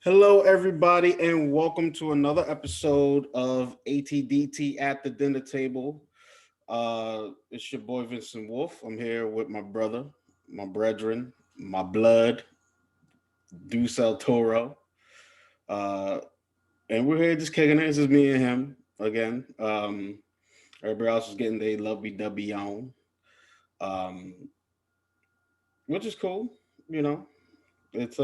Hello, everybody, and welcome to another episode of ATDT at the dinner table. It's your boy Vincent Wolf. I'm here with my brother, my brethren, my blood, Ducel Toro. Uh, and we're here just kicking it. It's just me and him again. Everybody else is getting their lovey-dovey on, um, which is cool. You know, it's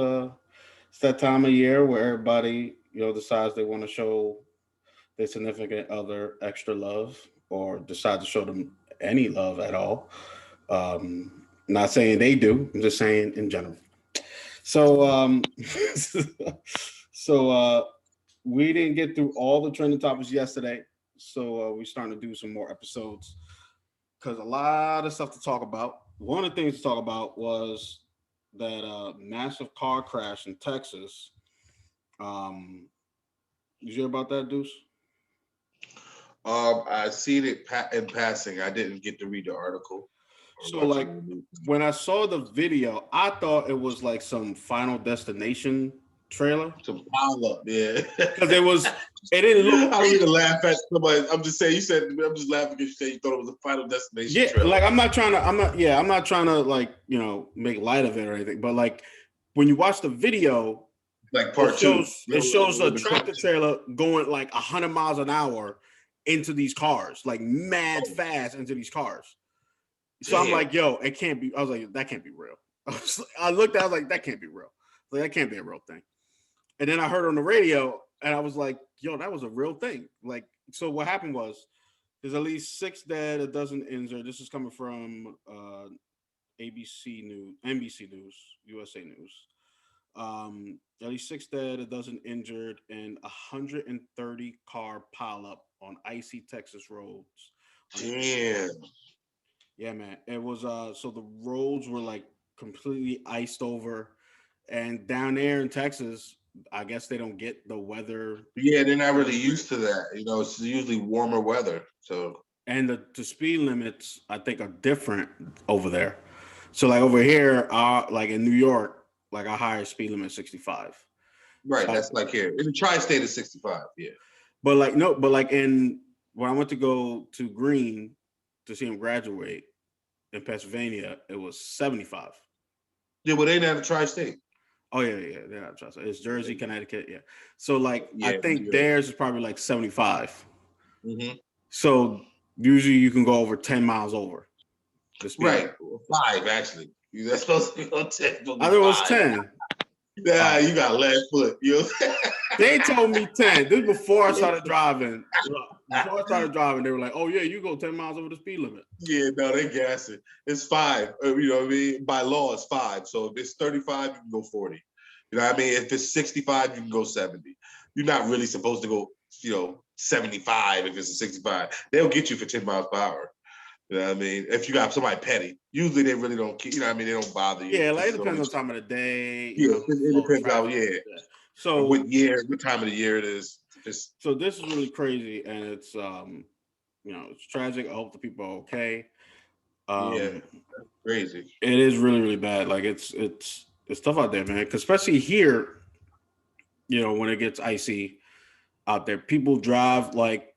it's that time of year where everybody decides they want to show their significant other extra love or decide to show them any love at all. Not saying they do, I'm just saying in general. So, so we didn't get through all the trending topics yesterday. So we're starting to do some more episodes because a lot of stuff to talk about. One of the things to talk about was that massive car crash in Texas. Um, you hear about that, Deuce? I seen it in passing. I didn't get to read the article. So like when I saw the video, I thought it was like some Final Destination trailer. Some pile up, yeah. Because it didn't look. I don't even laugh at somebody. I'm just saying. You said I'm just laughing because you said you thought it was a Final Destination Yeah, trailer. like I'm not trying to like make light of it or anything. But like when you watch the video, like part two, it shows a tractor trailer going like 100 miles an hour into these cars, like mad fast into these cars. So I'm like, yo, it can't be. I was like, that can't be real. I looked at it, I was like, that can't be real. Like, that can't be a real thing. And then I heard on the radio, and I was like, yo, that was a real thing. Like, so what happened was there's at least 6 dead, a dozen injured. This is coming from ABC News, NBC News, USA News. At least 6 dead, a dozen injured, and 130 car pileup on icy Texas roads. Damn. Yeah, man. It was so the roads were like completely iced over. And down there in Texas, I guess they don't get the weather. Yeah, they're not really used to that. It's usually warmer weather. So And the speed limits, I think, are different over there. So like over here, like in New York, like our highest speed limit is 65. right, So, that's like here. In the tri-state is 65, yeah. but like no, but like in when I went to go to Green to see him graduate in Pennsylvania, it was 75. Yeah, well, they're not a tri-state. Oh yeah, they're not trust. It's Jersey, Connecticut, yeah. So like, Yeah, I think theirs is probably like 75. Mm-hmm. So usually you can go over 10 miles over the speed. Right, 5 actually. That's supposed to go 10. I think it was 10. Nah, you got left foot. They told me 10. This is before I started driving. Before I started driving, they were like, "Oh yeah, you go 10 miles over the speed limit." Yeah, no, they gassing. It's 5. You know what I mean? By law, it's 5. So if it's 35, you can go 40. You know what I mean? If it's 65, you can go 70. You're not really supposed to go, 75 if it's a 65. They'll get you for 10 miles per hour. You know what I mean? If you got somebody petty, usually they really don't. You know what I mean? They don't bother you. Yeah, like it depends on the time of the day. Yeah, it depends on So what time of the year it is. So this is really crazy, and it's it's tragic. I hope the people are okay. Yeah, crazy. It is really, really bad. Like it's tough out there, man. Because especially here, when it gets icy out there, people drive like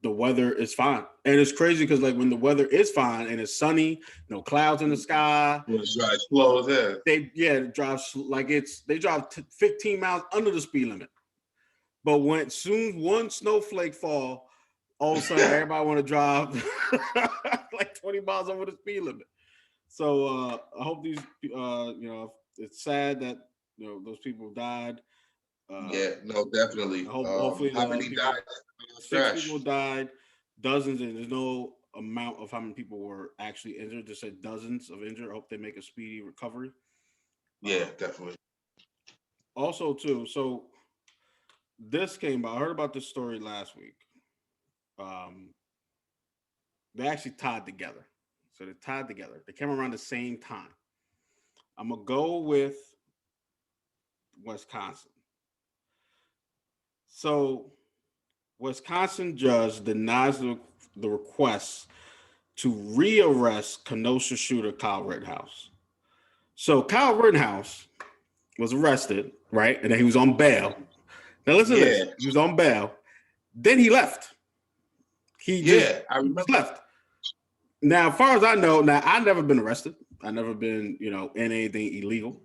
the weather is fine, and it's crazy because like when the weather is fine and it's sunny, no clouds in the sky, it drives slow as hell. It drives like they drive 15 miles under the speed limit. But when soon one snowflake fall, all of a sudden everybody want to drive like 20 miles over the speed limit. So I hope these, it's sad that those people died. Yeah, no, definitely. Hopefully, how many died? 6 people died, dozens, and there's no amount of how many people were actually injured. Just said dozens of injured. I hope they make a speedy recovery. Yeah, definitely. Also, too, so this came out. I heard about this story last week. They actually tied together. So they tied together. They came around the same time. I'm gonna go with Wisconsin. So, Wisconsin judge denies the request to rearrest Kenosha shooter Kyle Rittenhouse. So Kyle Rittenhouse was arrested, right? And then he was on bail. Now listen to this. Yeah. He was on bail. Then he left. He just Yeah, I remember. left. Now, as far as I know, now I've never been arrested. I've never been, in anything illegal.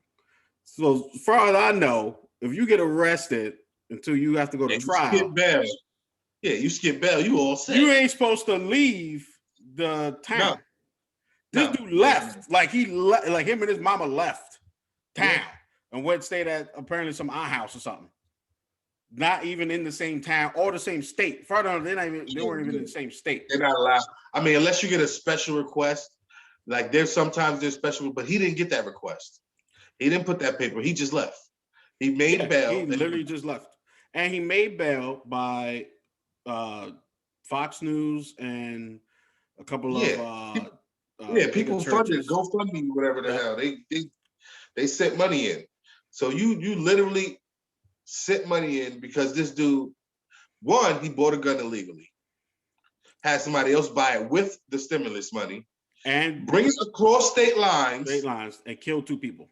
So as far as I know, if you get arrested until you have to go to And you skip trial, bail. Yeah, you skip bail. You all you set. ain't supposed to leave the No, town. This no. dude Yeah, left. Like like him and his mama left yeah. town and went stayed at apparently some house or something. Not even in the same town or the same state. Further, they weren't even in the same state. They're not allowed. I mean, unless you get a special request, like there's special, but he didn't get that request. He didn't put that paper. He just left. He made Yeah, he bail. literally just left, and he made bail by Fox News and a couple of Yeah, yeah. bigger People funded churches. GoFundMe, whatever the Yep. hell. They sent money in. So you literally sent money in because this dude, one, he bought a gun illegally, had somebody else buy it with the stimulus money, And bring it across state lines, and killed two people.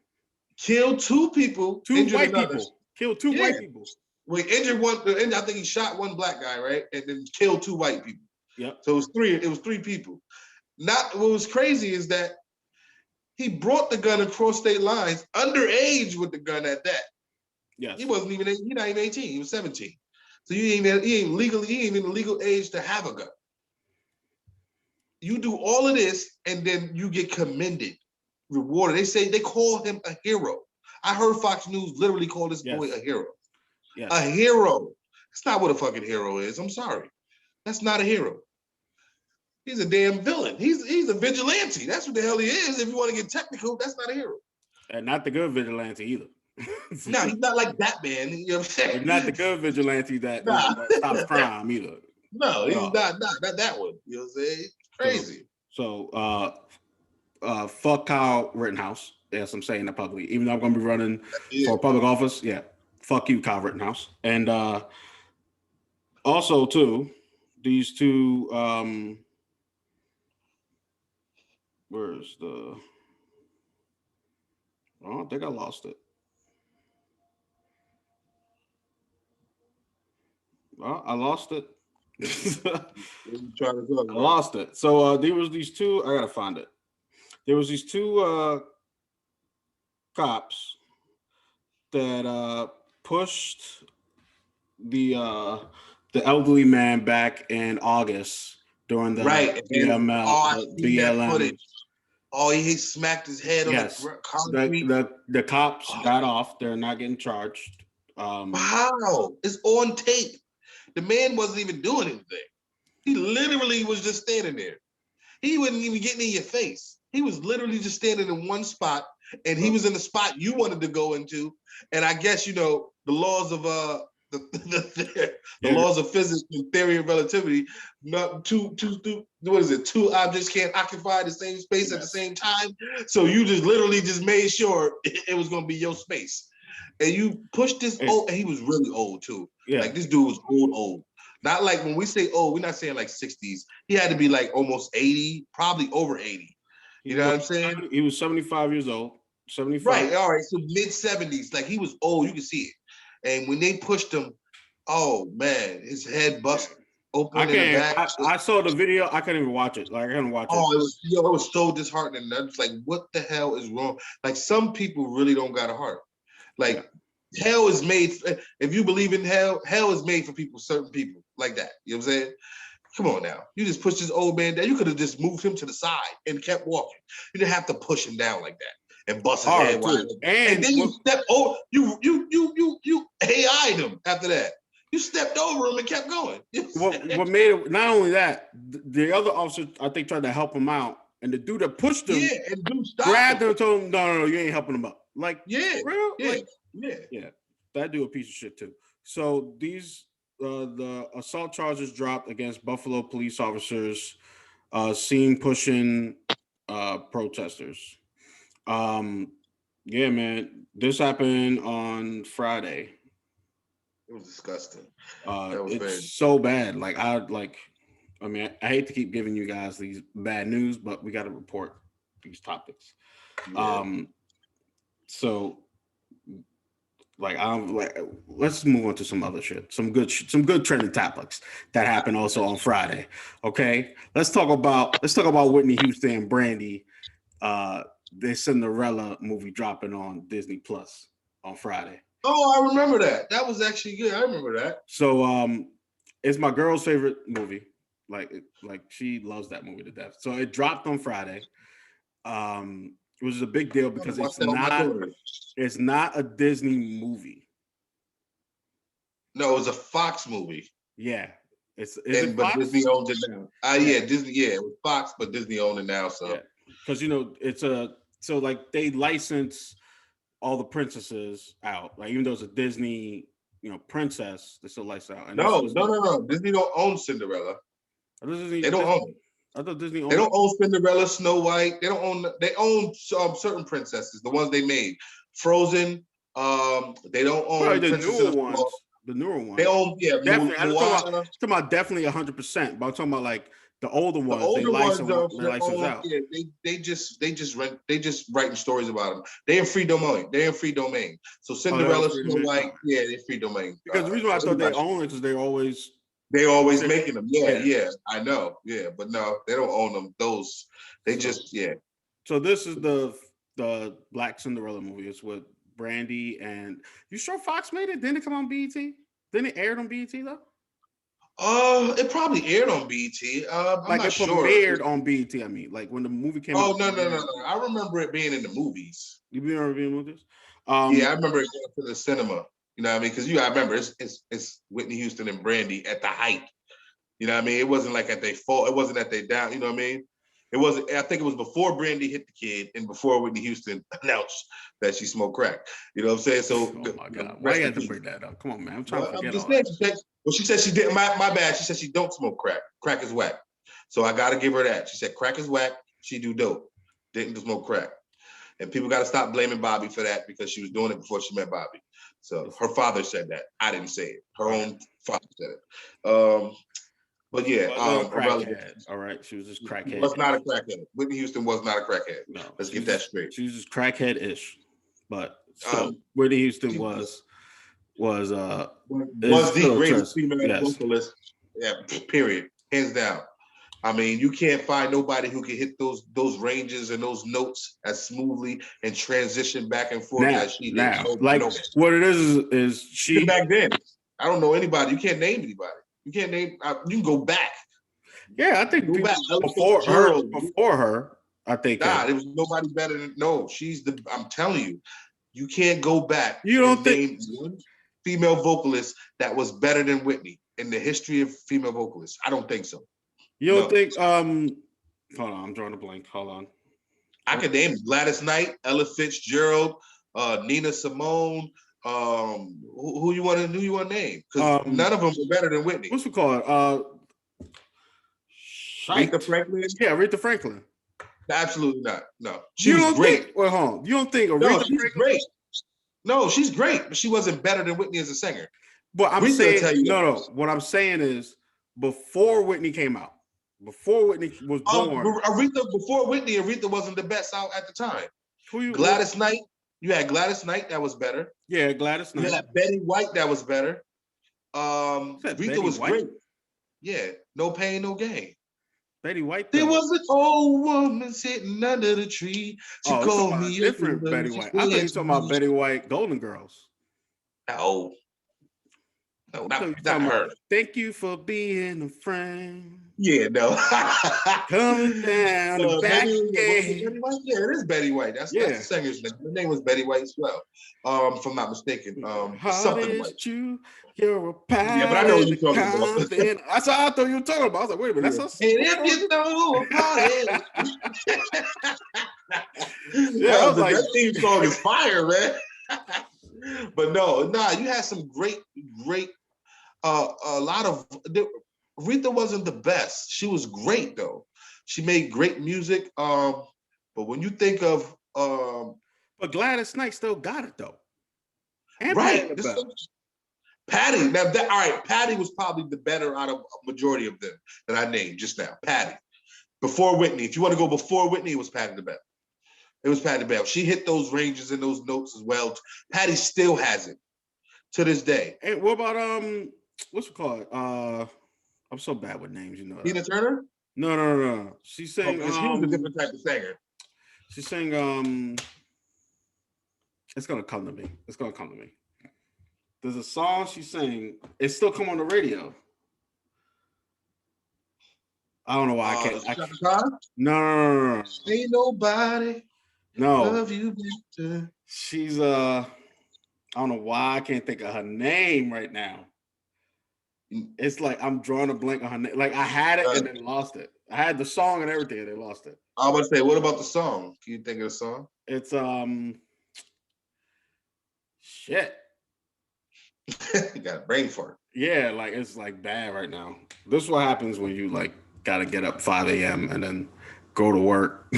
killed two people, Two injured white another. people. Killed two Yeah. white people. Well, he injured one. I think he shot one black guy, right, and then killed two white people. Yep. So it was three. It was three people. Not what was crazy is that he brought the gun across state lines, underage with the gun at that. Yes. He wasn't even. He's not even 18. He was 17. So he ain't even legal age to have a gun. You do all of this, and then you get commended, rewarded. They call him a hero. I heard Fox News literally call this boy a hero. Yes. A hero. That's not what a fucking hero is. I'm sorry. That's not a hero. He's a damn villain. He's a vigilante. That's what the hell he is. If you want to get technical, that's not a hero. And not the good vigilante either. No, he's not like Batman. You know what I'm saying? But not the good vigilante that stops crime either. No, he's not that one. You know what I'm saying? It's crazy. So fuck Kyle Rittenhouse. Yes, I'm saying that publicly. Even though I'm gonna be running for public office, yeah. Fuck you, Kyle Rittenhouse. And also too, these two where's the I think I lost it. Well, I lost it. I lost it. So there was these two. I gotta find it. There was these two cops that pushed the elderly man back in August during the BLM. Oh, he smacked his head on the concrete. The cops got off. They're not getting charged. Wow, it's on tape. The man wasn't even doing anything. He literally was just standing there. He wasn't even getting in your face. He was literally just standing in one spot, and he was in the spot you wanted to go into. And I guess the laws of the laws of physics and theory of relativity. Not two. What is it? Two objects can't occupy the same space at the same time. So you just literally just made sure it was going to be your space, and you pushed this old. And he was really old too. Yeah. Like this dude was old. Not like when we say old, we're not saying like 60s. He had to be like almost 80, probably over 80. You know what I'm saying? He was 75 years old. 75. Right. All right. So mid 70s. Like he was old. You can see it. And when they pushed him, oh man, his head busted open in the back. I saw the video. I couldn't even watch it. Like I couldn't watch it. Oh, it was so disheartening. I was like, what the hell is wrong? Like some people really don't got a heart. Like hell is made. If you believe in hell is made for people, certain people like that. You know what I'm saying? Come on now. You just pushed this old man down. You could have just moved him to the side and kept walking. You didn't have to push him down like that and bust his head wide. And then you stepped over. You AI'd him after that. You stepped over him and kept going. What made it? Not only that, the other officer I think tried to help him out, and the dude that pushed him, and dude grabbed him and told him, "No, you ain't helping him up." Like, for real? Yeah. That dude a piece of shit too. So these the assault charges dropped against Buffalo police officers seen pushing protesters. Yeah, man, this happened on Friday. It was disgusting. It's so bad. Like I hate to keep giving you guys these bad news, but we got to report these topics. Yeah. So Like I'm like, let's move on to some other shit. Some good trending topics that happened also on Friday. Okay, let's talk about Whitney Houston and Brandy. The Cinderella movie dropping on Disney Plus on Friday. Oh, I remember that. That was actually good. I remember that. So it's my girl's favorite movie. Like she loves that movie to death. So it dropped on Friday. It was a big deal I'm gonna because watch that with my daughter. it's not a Disney movie. No, it was a Fox movie. Yeah. Is it But Fox? Disney owns it now. Yeah, Disney, yeah, it was Fox, but Disney owned it now. So Yeah. Because it's so like they license all the princesses out. Like even though it's a Disney, princess, they still license out. And this was no. Disney don't own Cinderella. They don't own it. I thought Disney owned They don't own Cinderella, Snow White. They don't own. They own certain princesses, the ones they made. Frozen. They don't probably own the Princess newer of ones. The newer ones. They own definitely. I'm Moana. talking about definitely 100%. But I'm talking about like the older The ones. older ones are they license out. Yeah, they just writing stories about them. They in free domain. They're in free domain. So Cinderella, Snow White, yeah, they're free domain. Because the reason why I thought they own it because they're always making them. Yeah, I know. Yeah, but no, they don't own them. Those they just. So this is the Black Cinderella movie. It's with Brandy and you sure Fox made it? Didn't it come on BET? Didn't it air on BET though? It probably aired on BET. I'm not sure. Premiered on BET. I mean, like when the movie came out. Oh no! I remember it being in the movies. You remember being in movies? Yeah, I remember it going to the cinema. You know what I mean? Because I remember it's Whitney Houston and Brandy at the height. You know what I mean? It wasn't like at they fall. It wasn't at they down. You know what I mean? It wasn't. I think it was before Brandy hit the kid and before Whitney Houston announced that she smoked crack. You know what I'm saying? So, oh my God, why you have to bring that up? Come on, man. I'm trying to forget all that. She said she didn't. My bad. She said she don't smoke crack. Crack is whack. So I got to give her that. She said crack is whack. She do dope. Didn't smoke crack. And people got to stop blaming Bobby for that because she was doing it before she met Bobby. So her father said that. I didn't say it. Her own father said it. But yeah, crackhead. All right, she was just crackhead. Was not a crackhead. Whitney Houston was not a crackhead. No, let's get that straight. She was just crackhead-ish, but Whitney Houston was the greatest female vocalist. Yeah, period, hands down. I mean, you can't find nobody who can hit those ranges and those notes as smoothly and transition back and forth as she did. Now, what it is she back then. I don't know anybody. You can't name anybody. You can't name. You can go back. Yeah, I think before her. I think there was nobody better than. No, she's the. I'm telling you, you can't go back. You don't think one female vocalist that was better than Whitney in the history of female vocalists? I don't think so. You don't think? Hold on, I'm drawing a blank. Hold on. I could name Gladys Knight, Ella Fitzgerald, Nina Simone. Who you want to name? Because none of them are better than Whitney. What's we call it? Aretha Franklin. Yeah, Aretha Franklin. Absolutely not. No, she was great. Well, hold on. You don't think Aretha Franklin? Great. No, she's great, but she wasn't better than Whitney as a singer. But I'm saying no. What I'm saying is before Whitney came out, before Whitney was born, Aretha wasn't the best out at the time. Gladys Knight. You had Gladys Knight that was better. Yeah, Gladys Knight. You had Betty White that was better. Aretha was great. Yeah, no pain, no gain. Betty White. There was an old woman sitting under the tree. She called me different Betty White. I thought you were talking about Betty White, Golden Girls. No, not her. Thank you for being a friend. Yeah, no. Coming down the back Betty White? Yeah, it is Betty White. That's the singer's name. Her name was Betty White as well. If I'm not mistaken. Something White. You're a pie. Yeah, but I know what you're talking about. That's what I thought you were talking about. I was like, wait a minute, that's and if you throw a party. I was like, that theme song is fire, man. But you had some great a lot of Aretha wasn't the best. She was great though. She made great music. But when you think of but Gladys Knight still got it though. And right. Patty. Now all right, Patty was probably the better out of a majority of them that I named just now. Patty. Before Whitney. If you want to go before Whitney, it was Patty the best. It was Patty the best. She hit those ranges and those notes as well. Patty still has it. to this day. Hey, what about what's it called? I'm so bad with names, you know that. Tina Turner? No. She sang Because he was a different type of singer. she sang it's gonna come to me. It's gonna come to me. There's a song she sang. It still come on the radio. I don't know why I can't. Chaka Khan? No. Ain't nobody No. love you better. She's I don't know why I can't think of her name right now. It's like I'm drawing a blank on her name. Like I had it and then lost it. I had the song and everything and they lost it. I was gonna say, what about the song? Can you think of the song? It's shit. You got a brain fart. Yeah, like it's like bad right now. This is what happens when you like gotta get up 5 a.m. and then go to work,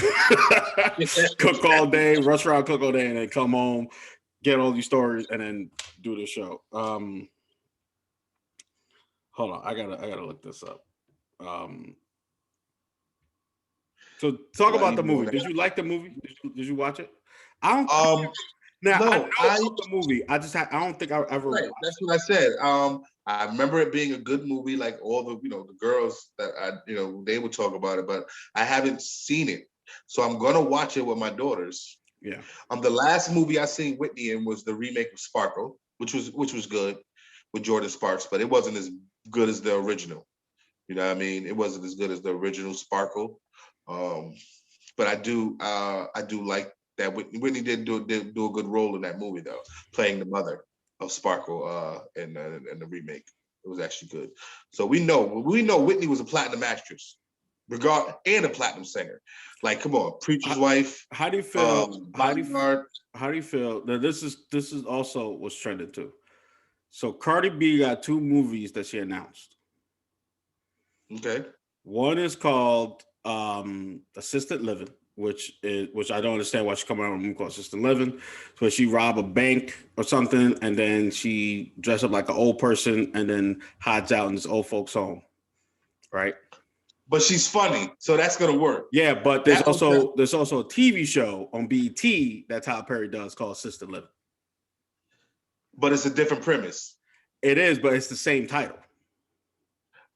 cook all day, rush around, cook all day, and then come home, get all these stories, and then do the show. Hold on, I gotta look this up. So talk about the movie. Did you like the movie? Did you watch it? I don't. Now no, I know the movie. I don't think I ever. Right, that's what I said. I remember it being a good movie, like all the the girls that they would talk about it, but I haven't seen it, so I'm gonna watch it with my daughters. Yeah. The last movie I seen Whitney in was the remake of Sparkle, which was good with Jordan Sparks, but it wasn't as good as the original. You know what I mean? It wasn't as good as the original Sparkle. But I do like that Whitney did do a good role in that movie though, playing the mother of Sparkle in the remake. It was actually good. So we know Whitney was a platinum actress, and a platinum singer. Like, come on, Preacher's Wife. How do you feel? How do you feel that this is also what's trending too? So Cardi B got 2 movies that she announced. Okay. One is called Assisted Living, which I don't understand why she's coming out with a movie called Assisted Living. So she rob a bank or something, and then she dress up like an old person, and then hides out in this old folks' home, right? But she's funny, so that's gonna work. Yeah, but there's also a TV show on BET that Tyler Perry does called Assisted Living. But it's a different premise. It is, but it's the same title.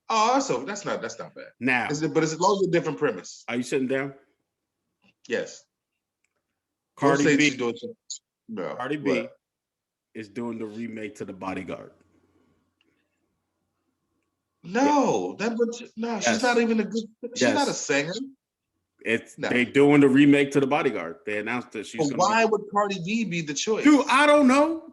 Oh, so that's not bad. Now, but it's as long as a different premise. Are you sitting down? Yes. Cardi B. No. Cardi B is doing the remake to The Bodyguard. No, she's not even a good. She's not a singer. They doing the remake to The Bodyguard. They announced that she's. But why would Cardi B be the choice? Dude, I don't know.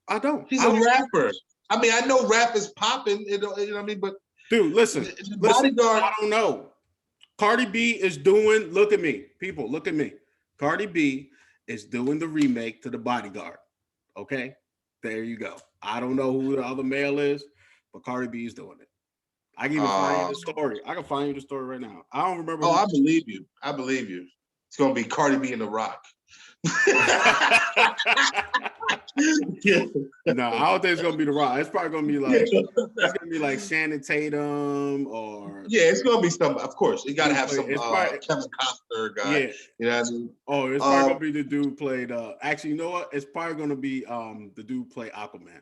I don't. She's a rapper. I mean, I know rap is popping. You know what I mean? But dude, listen. Bodyguard. I don't know. Cardi B is doing. Look at me, people. Look at me. Cardi B is doing the remake to The Bodyguard. Okay, there you go. I don't know who the other male is, but Cardi B is doing it. I can even find you the story. I can find you the story right now. I don't remember. Oh, I believe you. It's gonna be Cardi B and The Rock. No, I don't think it's gonna be The Rock. It's probably gonna be like Shannon Tatum or it's gonna be some. Of course, you gotta have some Kevin Costner guy. Yeah, you know what I mean. Oh, it's probably gonna be the dude played. Actually, you know what? It's probably gonna be the dude play Aquaman.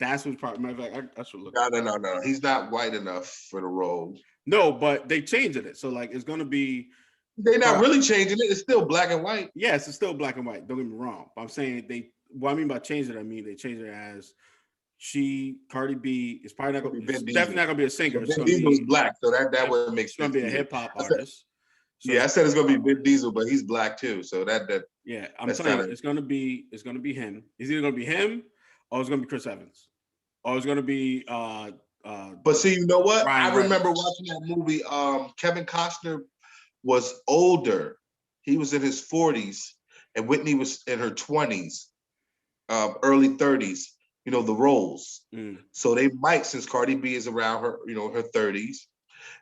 That's what's probably. Matter of fact, I should look. No. He's not white enough for the role. No, but they changed it. So like, it's gonna be. They're not really changing it. It's still black and white. Yes, it's still black and white. Don't get me wrong. But I'm saying what I mean by changing it, I mean they changed it as Cardi B is probably not gonna be definitely not gonna be a singer. Vin Diesel's black, so that would make sense. It's gonna be a hip hop artist. So, I said it's gonna be Vin Diesel, but he's black too. So that yeah, I'm telling you, it's gonna be him. It's either gonna be him or it's gonna be Chris Evans. Or it's gonna be but see, you know what? I remember watching that movie. Kevin Costner was older. He was in his 40s, and Whitney was in her 20s, early 30s. You know, the roles. So they might, since Cardi B is around her, her 30s,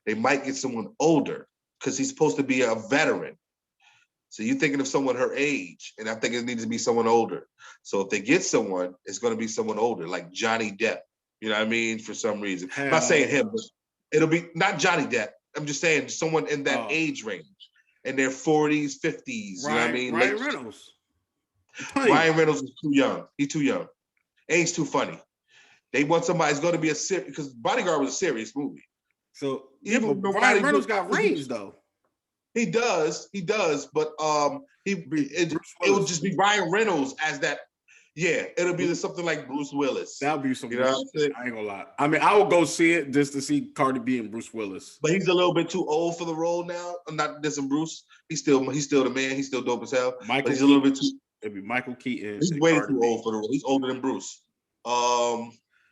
they might get someone older because he's supposed to be a veteran. So you're thinking of someone her age, and I think it needs to be someone older. So if they get someone, it's going to be someone older, like Johnny Depp. You know what I mean? For some reason. I'm not saying him, but it'll be not Johnny Depp. I'm just saying someone in that age range, in their 40s, 50s. You know what I mean? Ryan Reynolds. Ryan Reynolds is too young. He's too young. Ain't too funny. They want somebody. It's going to be a serious because Bodyguard was a serious movie. So yeah, Even but Ryan Reynolds got range though. He does, but it will just be Ryan Reynolds as that. Yeah, it'll be something like Bruce Willis. That'll be something. You know, I ain't gonna lie. I mean, I will go see it just to see Cardi B and Bruce Willis. But he's a little bit too old for the role now. I'm not dissing Bruce. He's still the man. He's still dope as hell. But he's a little bit too. It'd be Michael Keaton. He's way too old for the role. He's older than Bruce.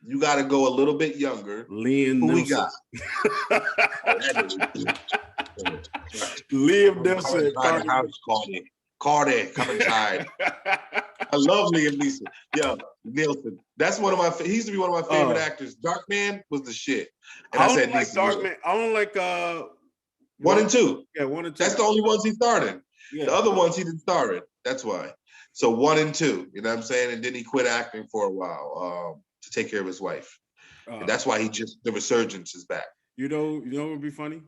You got to go a little bit younger. Liam Neeson. Who we got? Liam Neeson. Cardi, coming tired. I love Liam Neeson. Yo, Nielsen. That's one of my. He used to be one of my favorite actors. Darkman was the shit. And I said like Darkman. I don't like 1 and 2. Yeah, 1 and 2. That's the only ones he starred in. Yeah. The other ones he didn't star in. That's why. So 1 and 2. You know what I'm saying? And then he quit acting for a while to take care of his wife. And that's why the resurgence is back. You know what would be funny?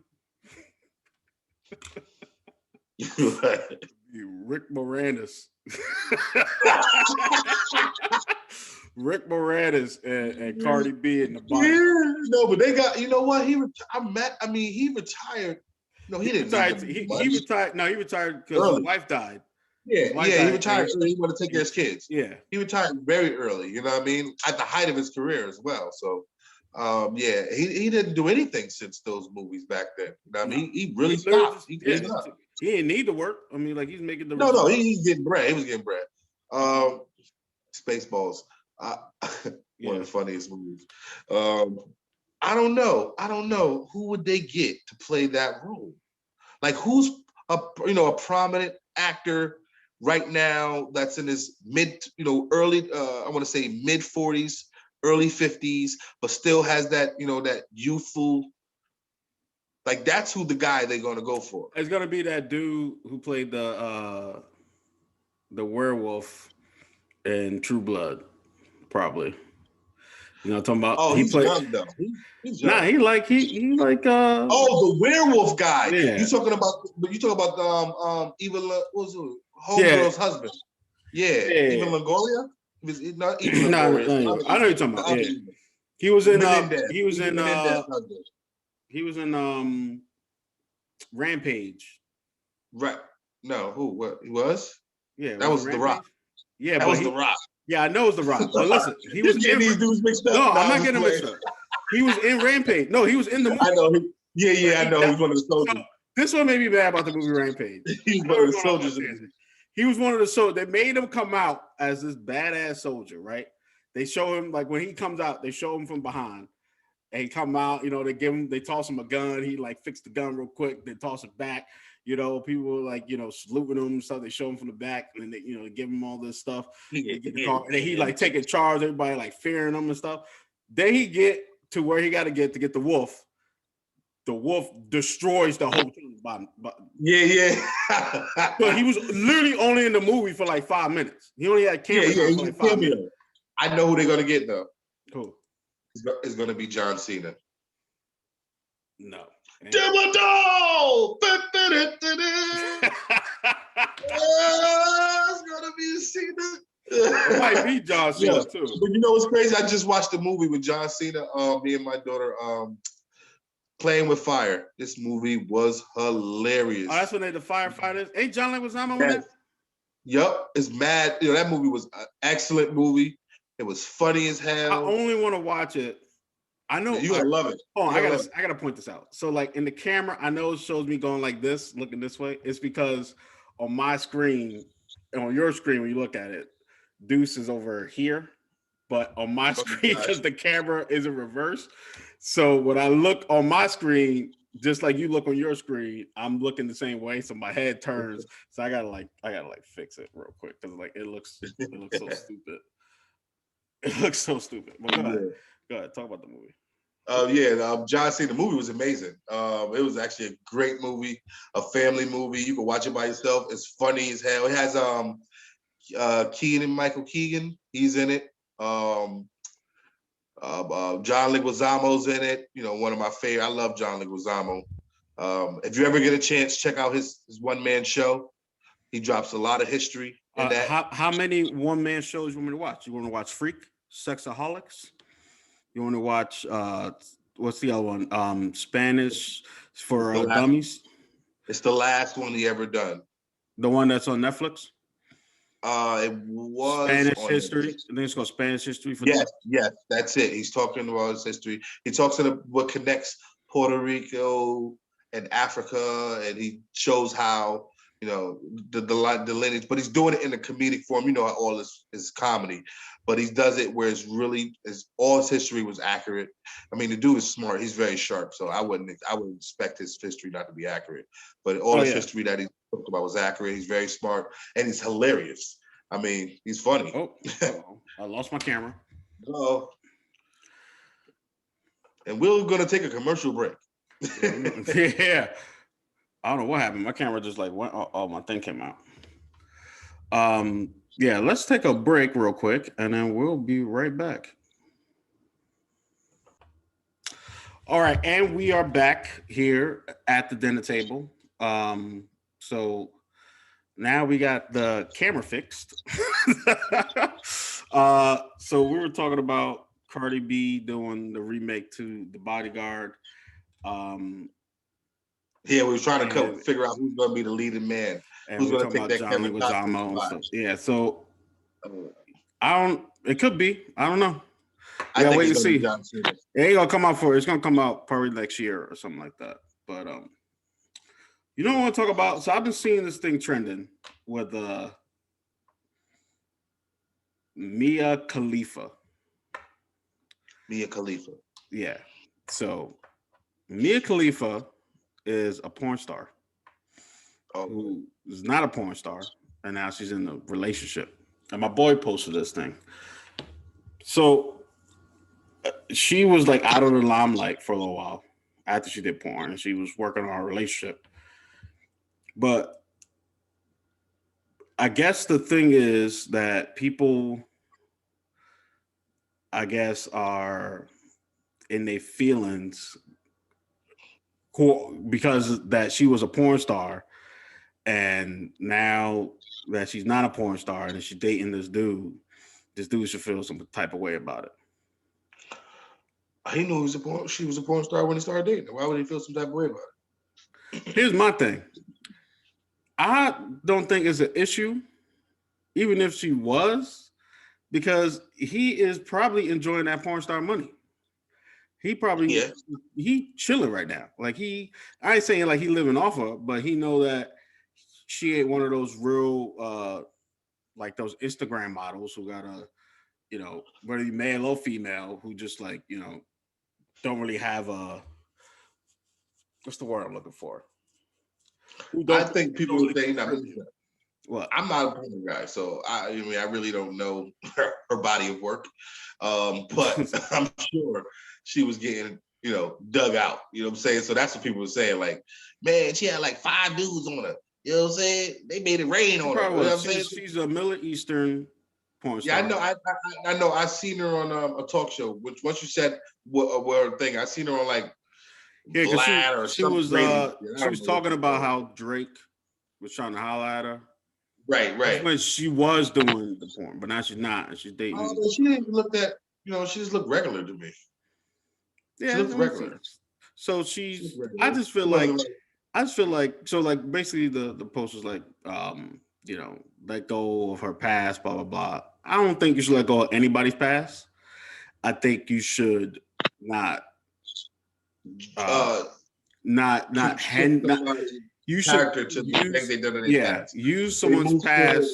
Rick Moranis. Rick Moranis and Cardi B in the body. Yeah, no, but they got, you know what? He retired. No, he didn't. He retired. No, he retired because his wife died. Yeah, he retired early. He wanted to take care of his kids. Yeah. He retired very early, you know what I mean? At the height of his career as well. So yeah, he didn't do anything since those movies back then. You know what I mean? He really stopped. He didn't need to work. I mean, like he's making the No, he's getting bread. He was getting bread. Spaceballs. One of the funniest movies. I don't know. Who would they get to play that role? Like who's a prominent actor right now that's in his early I want to say mid 40s, early 50s, but still has that, that youthful, like that's who the guy they're gonna go for. It's gonna be that dude who played the werewolf in True Blood, probably. You know what I'm talking about? Oh, he's young though. He's young. Nah, he like the werewolf guy. Yeah. You talking about Eva Homegirl's husband. Yeah. Eva Longoria? Not Eva Longoria. I know you're talking about. Yeah. He was in Rampage. Right. No, who? What? He was? Yeah. That was The Rock. Yeah, that was The Rock. Yeah, I know it's The Rock. But listen, he was getting these dudes mixed up. No, I'm not getting them mixed up. He was in Rampage. No, he was in the movie. I know. I know. He was one of the soldiers. So, this one made me bad about the movie Rampage. He's one of the soldiers. He was one of the soldiers. They made him come out as this badass soldier, right? They show him, like, when he comes out, they show him from behind. And he come out, they toss him a gun. He, like, fix the gun real quick. They toss it back. People like, saluting him and stuff. They show him from the back and they, give him all this stuff. And then he like taking charge, everybody like fearing him and stuff. Then he get to where he got to get the wolf. The wolf destroys the whole team. Yeah. But he was literally only in the movie for like 5 minutes. He only had camera for like 5 minutes. I know who they're gonna get though. Who? It's gonna be John Cena. No. Dimmadome! It's gonna be Cena. It might be John Cena too. But you know what's crazy? I just watched a movie with John Cena. Me and my daughter Playing with Fire. This movie was hilarious. Oh, that's when they're the firefighters. Ain't John Leguizamo in it? Yup, it's mad. That movie was an excellent movie. It was funny as hell. I only want to watch it. I know you're gonna love it. Oh, I gotta point this out. So, like in the camera, I know it shows me going like this, looking this way. It's because on my screen, on your screen, when you look at it, Deuce is over here, but on my screen, because the camera is in reverse. So when I look on my screen, just like you look on your screen, I'm looking the same way. So my head turns. So I gotta fix it real quick because like it looks so stupid. It looks so stupid. But go ahead, talk about the movie. John Cena, the movie was amazing. It was actually a great movie, a family movie. You can watch it by yourself. It's funny as hell. It has Michael Keegan. He's in it. John Leguizamo's in it. One of my favorite. I love John Leguizamo. If you ever get a chance, check out his one-man show. He drops a lot of history in that. How many one-man shows you want me to watch? You want to watch Freak? Sexaholics. You want to watch what's the other one? Spanish It's for the last. dummies. It's the last one he ever done. The one that's on Netflix. It was Spanish on history. Netflix. I think it's called Spanish history for Yes, dummies. yes, that's it. He's talking about his history. He talks about what connects Puerto Rico and Africa, and he shows how the lineage. But he's doing it in a comedic form. You know how all this is comedy, but he does it where it's really all his history was accurate. I mean, the dude is smart. He's very sharp, so I wouldn't expect his history not to be accurate. But all Oh his yeah. history that he talked about was accurate. He's very smart and he's hilarious. I mean, he's funny. Oh, I lost my camera. Oh, and we're gonna take a commercial break. Yeah. I don't know what happened. My camera just like went. Oh, my thing came out. Yeah, let's take a break real quick, and then we'll be right back. All right, and we are back here at the dinner table. So now we got the camera fixed. So we were talking about Cardi B doing the remake to The Bodyguard. Yeah, we were trying to And, figure out who's gonna be the leading man, and who's we're gonna talking take about that John Kevin Costner Leguizamo and spot. stuff. Yeah, so I don't. It could be. I don't know. I Yeah, think wait it's and gonna be see. John Cena. It ain't gonna come out for. It's gonna come out probably next year or something like that. But you know what I want to talk about? So I've been seeing this thing trending with Mia Khalifa. Mia Khalifa. Yeah. So Mia Khalifa is a porn star who is not a porn star, and now she's in a relationship. And my boy posted this thing. So she was like out of the limelight for a little while after she did porn, and she was working on her relationship. But I guess the thing is that people, I guess, are in their feelings because that she was a porn star, and now that she's not a porn star and she's dating this dude should feel some type of way about it. He knew she was a porn star when he started dating her. Why would he feel some type of way about it? Here's my thing. I don't think it's an issue, even if she was, because he is probably enjoying that porn star money. He probably he chilling right now. Like I ain't saying like he living off her, but he know that she ain't one of those real like those Instagram models who got whether you male or female, who just like, don't really have a what's the word I'm looking for? I think people would say, what? I'm not a porn guy, so I really don't know her body of work. But I'm sure she was getting, dug out. You know what I'm saying? So that's what people were saying. Like, man, she had like 5 dudes on her. You know what I'm saying? They made it rain on her. You know what I'm saying? She's a Middle Eastern porn star. Yeah, I know. I know. I seen her on a talk show. Which once you said what thing, I seen her on like Vlad or she something was crazy. she was talking about how Drake was trying to holler at her. Right. That's when she was doing the porn, but now she's not, and she's dating. She didn't look that. She just looked regular to me. Yeah, she looks regular. So she's. I just feel like so like basically the post was like let go of her past, blah blah blah. I don't think you should let go of anybody's past. I think you should not hand not you should use someone's past.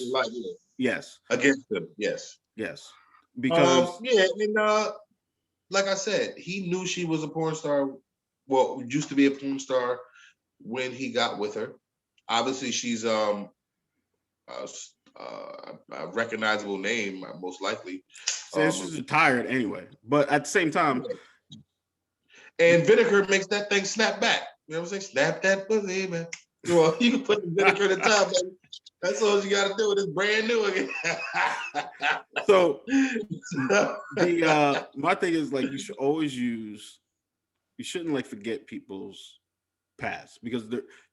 Yes, against them. Yes, because and like I said, he knew she was a porn star. Well, used to be a porn star when he got with her. Obviously, she's a recognizable name, most likely. So she's retired anyway, but at the same time, and vinegar makes that thing snap back. You know what I'm saying? Snap that pussy, man. You can put the vinegar in the tub, baby. That's all you got to do. It's brand new again. So my thing is like you should always you shouldn't like forget people's past because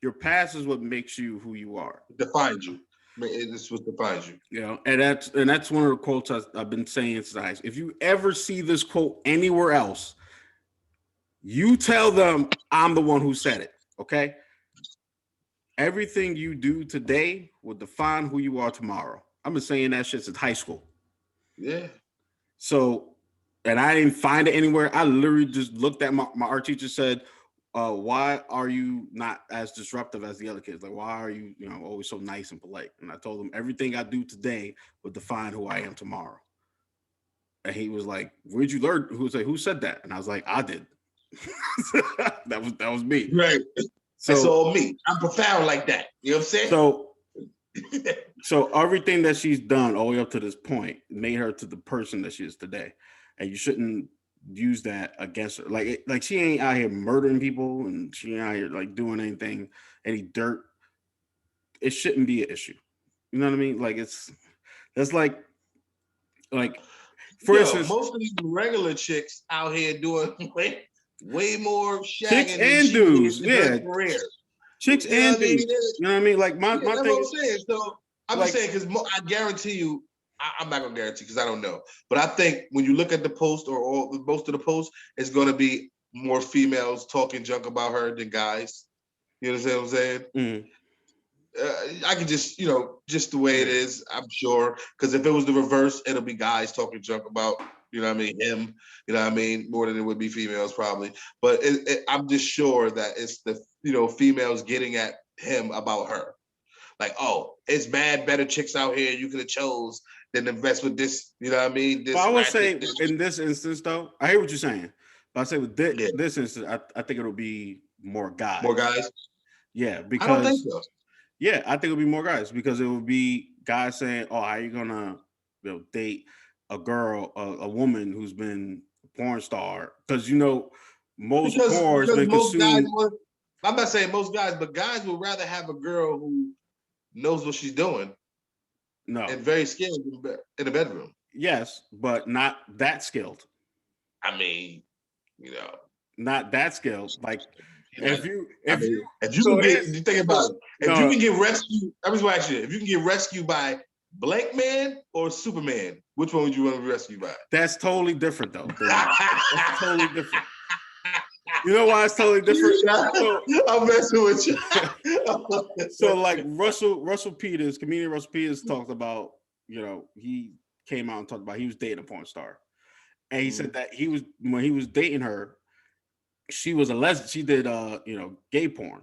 your past is what makes you who you are. Defines you. It's what defines you. You know, and that's one of the quotes I've been saying since high school. If you ever see this quote anywhere else, you tell them I'm the one who said it. Okay. Everything you do today will define who you are tomorrow. I've been saying that shit since high school. Yeah. So, and I didn't find it anywhere. I literally just looked at my art teacher said, why are you not as disruptive as the other kids? Like, why are you, always so nice and polite? And I told him everything I do today would define who I am tomorrow. And he was like, where'd you learn? Who said that? And I was like, I did. that was me. Right. So, that's all me. I'm profound like that. You know what I'm saying? So everything that she's done all the way up to this point made her to the person that she is today. And you shouldn't use that against her. Like she ain't out here murdering people and she ain't out here like doing any dirt. It shouldn't be an issue. You know what I mean? Like that's like for instance, most of these regular chicks out here doing way more shagging chicks than and dudes, yeah. Career. Chicks and dudes. You know what I mean? Like my that's thing. What I'm saying. So I'm just saying because I guarantee you, I'm not gonna guarantee because I don't know, but I think when you look at the post or most of the posts, it's gonna be more females talking junk about her than guys. You understand what I'm saying? Mm-hmm. I can just, just the way it is, I'm sure. Because if it was the reverse, it'll be guys talking junk about, him, more than it would be females probably. But I'm just sure that it's the, females getting at him about her. Like, oh, it's better chicks out here you could have chose than invest with this, This I would say in this instance, though, I hear what you're saying. But I say with this instance, I think it'll be more guys. More guys? Yeah, because I don't think so. Yeah, I think it'll be more guys because it will be guys saying, "Oh, how are you gonna date a girl, a woman who's been a porn star?" Because most porn has been consumed. I'm not saying most guys, but guys would rather have a girl who knows what she's doing. No, and very skilled in the bedroom. Yes, but not that skilled. I mean, not that skilled. Like if you think about it, if you can get rescued, I was asking you, if you can get rescued by Blank Man or Superman, which one would you want to be rescued by? That's totally different, though. That's totally different. You know why it's totally different? I'm messing with you. So, like Russell Peters, comedian Russell Peters talked about, he came out and talked about he was dating a porn star, and he said that when he was dating her, she was a lesbian. She did gay porn.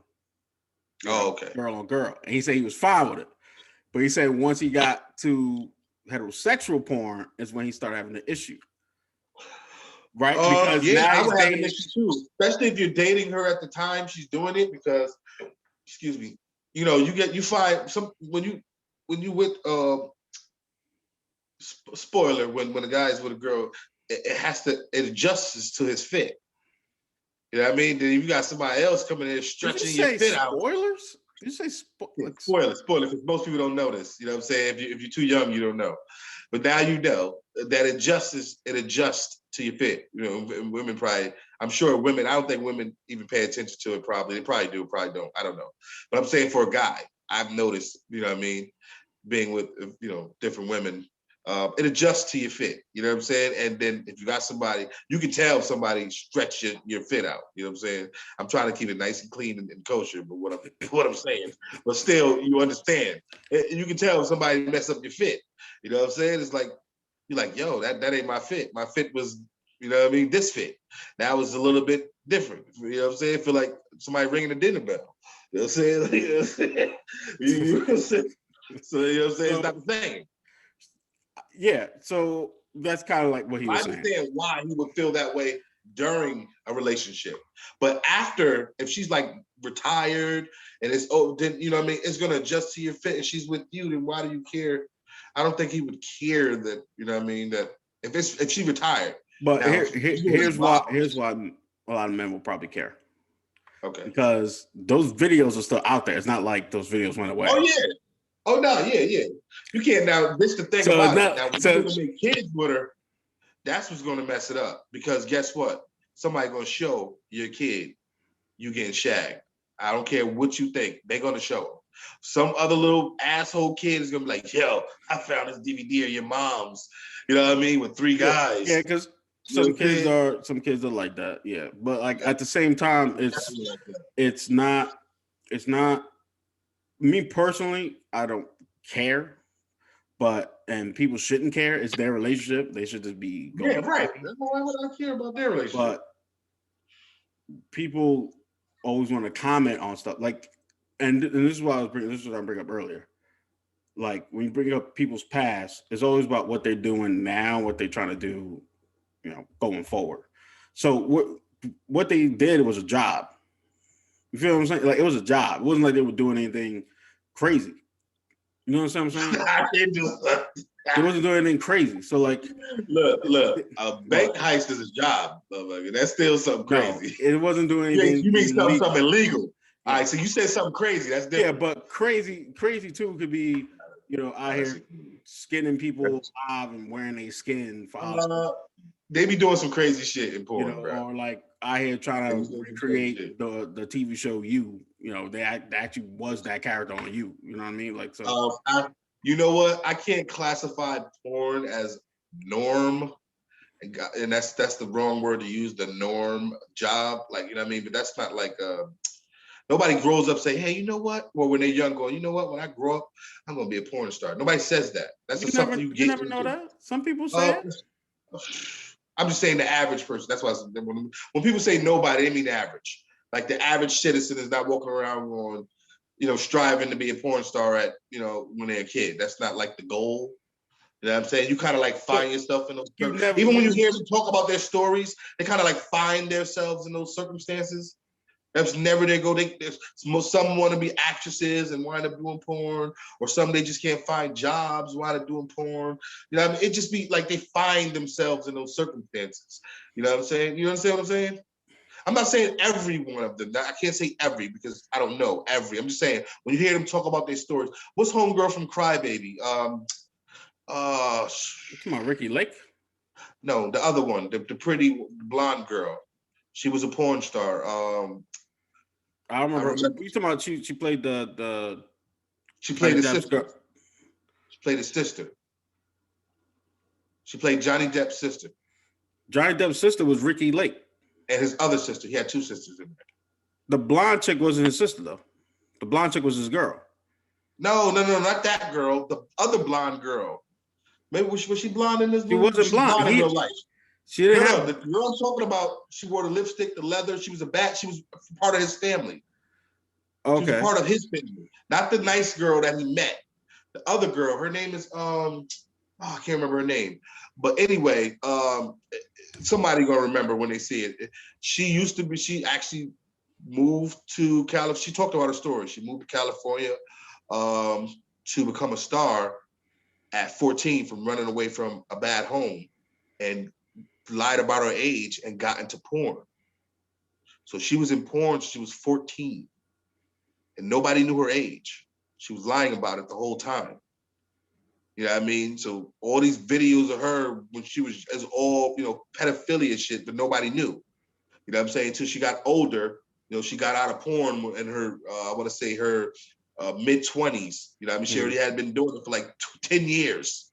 Okay. Girl on girl, and he said he was fine with it, but he said once he got to heterosexual porn is when he started having an issue. Right? Because now I would have an issue too, especially if you're dating her at the time she's doing it. Because, excuse me, you find some when you with spoiler when the guy is with a girl, it adjusts to his fit. You know what I mean? Then you got somebody else coming in stretching your fit out. Spoilers? Did you say spoiler? Spoiler, because most people don't know this. You know what I'm saying? If you're too young, you don't know. But now you know that it adjusts to your fit. Women probably, I'm sure women, I don't think women even pay attention to it probably. They probably do, probably don't. I don't know. But I'm saying for a guy, I've noticed, being with, different women, it adjusts to your fit. You know what I'm saying? And then if you got somebody, you can tell if somebody stretch your fit out. You know what I'm saying? I'm trying to keep it nice and clean and kosher, but what I'm saying, but still, you understand. You can tell if somebody mess up your fit. You know what I'm saying? It's like, you're like, yo, that ain't my fit. My fit was, this fit. That was a little bit different. You know what I'm saying? I feel like somebody ringing the dinner bell. You know what I'm saying? You know what I'm saying? You know what I'm saying? So, you know what I'm saying? It's not the same. Yeah, so that's kind of like what he was saying. I understand why he would feel that way during a relationship, but after, if she's like retired and then it's gonna adjust to your fit, and she's with you, then why do you care? I don't think he would care that that if she retired. But now, here's why a lot of men will probably care. Okay, because those videos are still out there. It's not like those videos went away. Oh yeah. Oh no, yeah. You can't now. This is the thing about it. Now, when you're gonna make kids with her, that's what's gonna mess it up. Because guess what? Somebody gonna show your kid you getting shagged. I don't care what you think. They're gonna show them. Some other little asshole kid is gonna be like, yo, I found this DVD of your mom's, you know what I mean, with three guys. Yeah, because You know some what I'm kids saying? are like that. Yeah, but like Yeah, at the same time, definitely like that. it's not it's not me personally. I don't care, and people shouldn't care. It's their relationship. They should just Yeah, be right. happy. Why would I care about their relationship? But people always want to comment on stuff like, and this is what I was bringing. This is what I bring up earlier. Like when you bring up people's past, it's always about what they're doing now, what they're trying to do, going forward. So what they did was a job. You feel what I'm saying? Like it was a job. It wasn't like they were doing anything crazy. You know what I'm saying? I can't do it. They wasn't doing anything crazy. So like, Look, a bank what? heist is a job, motherfucker. That's still something No, crazy. it wasn't doing anything You mean something illegal. illegal. All Yeah, right, so you said something crazy. That's yeah, different. but crazy too could be, out Oh, here skinning people alive and wearing a skin for Halloween. They be doing some crazy shit in porn, bro. Or like I here trying They be to doing some crazy recreate shit. the TV show You. They actually was that character on You. You know what I mean? Like so. You know what? I can't classify porn as norm, and that's the wrong word to use. The norm job, like you know what I mean. But that's not like nobody grows up saying, "Hey, you know what?" Well, when they're young, going, "You know what? When I grow up, I'm gonna be a porn star." Nobody says that. That's just something you You get never know into. that. Some people say it. I'm just saying the average person. That's why when people say nobody, they mean the average. Like the average citizen is not walking around on, striving to be a porn star at, when they're a kid. That's not like the goal. You know what I'm saying? You kind of like But find yourself in those. you never Even when you hear them talk about their stories, they kind of like find themselves in those circumstances. That's never their goal. Some want to be actresses and wind up doing porn, or some they just can't find jobs, wind up doing porn. You know what I mean? It just be like they find themselves in those circumstances. You know what I'm saying? You understand what I'm saying? I'm not saying every one of them. I can't say every because I don't know every. I'm just saying when you hear them talk about their stories. What's homegirl from Crybaby? Come on, Ricky Lake. No, the other one, the pretty blonde girl. She was a porn star. I remember you talking about she played the She Johnny played his Depp's sister. girl. She played his sister. She played Johnny Depp's sister. Johnny Depp's sister was Ricky Lake. And his other sister. He had two sisters in there. The blonde chick wasn't his sister though. The blonde chick was his girl. No, not that girl. The other blonde girl. Maybe was she blonde in this movie? She wasn't She's blonde. in real life. She didn't No, the girl I'm talking about, she wore the lipstick, the leather. She was she was part of his family. Okay. She was a part of his family. Not the nice girl that he met. The other girl, her name is I can't remember her name. But anyway, somebody gonna remember when they see it. She actually moved to California. She talked about her story. She moved to California to become a star at 14 from running away from a bad home and lied about her age and got into porn. So she was in porn, she was 14 and nobody knew her age. She was lying about it the whole time. You know what I mean? So all these videos of her when she was as all, pedophilia shit, but nobody knew. You know what I'm saying? Until she got older, she got out of porn in her, I want to say her mid 20s. You know what I mean? She already had been doing it for like 10 years.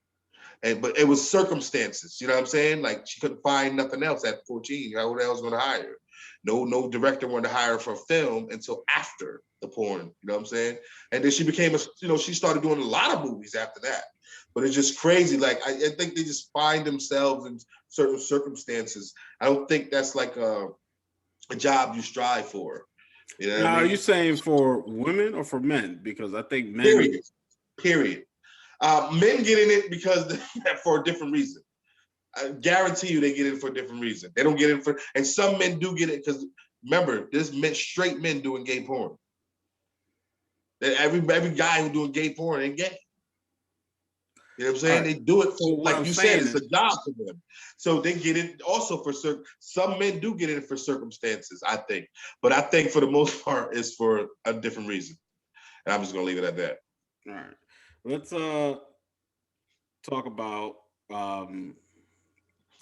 But it was circumstances, you know what I'm saying? Like she couldn't find nothing else at 14. How the hell was going to hire her? No director wanted to hire her for a film until after the porn, you know what I'm saying? And then she became she started doing a lot of movies after that. But it's just crazy. Like I think they just find themselves in certain circumstances. I don't think that's like a job you strive for. You know what I mean? Are you saying for women or for men? Because I think men. Period. Men get in it because for a different reason. I guarantee you they get in for a different reason. They don't get in and some men do get it because remember, there's straight men doing gay porn. Every guy who doing gay porn ain't gay. You know what I'm saying? Right. They do it for, like you said, it's a job for them. So they get it also for some men do get it for circumstances, I think. But I think for the most part, it's for a different reason. And I'm just gonna leave it at that. All right. Let's talk about I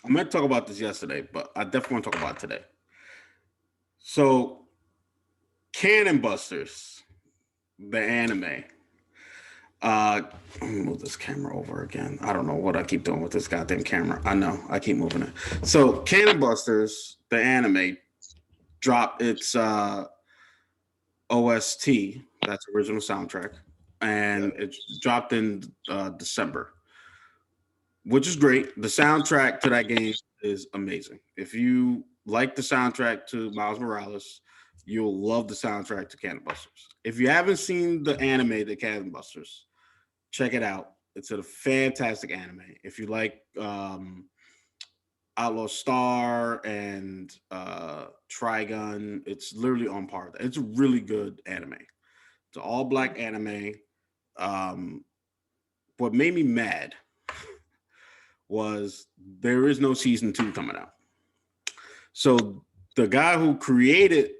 meant to talk about this yesterday, but I definitely want to talk about it today. So Cannon Busters the anime. Let me move this camera over again. I don't know what I keep doing with this goddamn camera. I know I keep moving it. So, Cannon Busters, the anime, dropped its OST. That's original soundtrack, and it dropped in December, which is great. The soundtrack to that game is amazing. If you like the soundtrack to Miles Morales, you'll love the soundtrack to Cannon Busters. If you haven't seen the anime, The Cannon Busters, check it out. It's a fantastic anime. If you like Outlaw Star and Trigun, it's literally on par. It's a really good anime. It's an all black anime. Um, what made me mad was there is no season 2 coming out. So the guy who created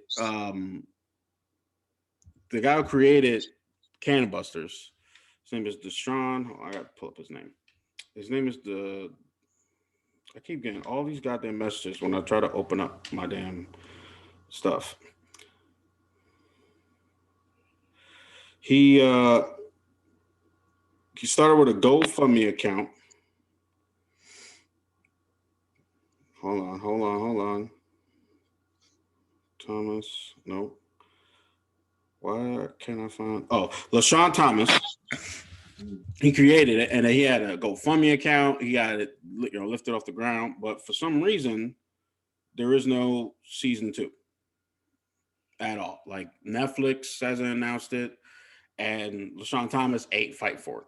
Cannon Busters, his name is Deshaun. Oh, I gotta pull up his name. His name is I keep getting all these goddamn messages when I try to open up my damn stuff. He started with a GoFundMe account. Hold on. Thomas, no. Why can't I find? Oh, LaShawn Thomas. He created it, and he had a GoFundMe account. He got it, lifted off the ground. But for some reason, there is no season 2 at all. Like Netflix hasn't announced it, and LaShawn Thomas ain't fight for it.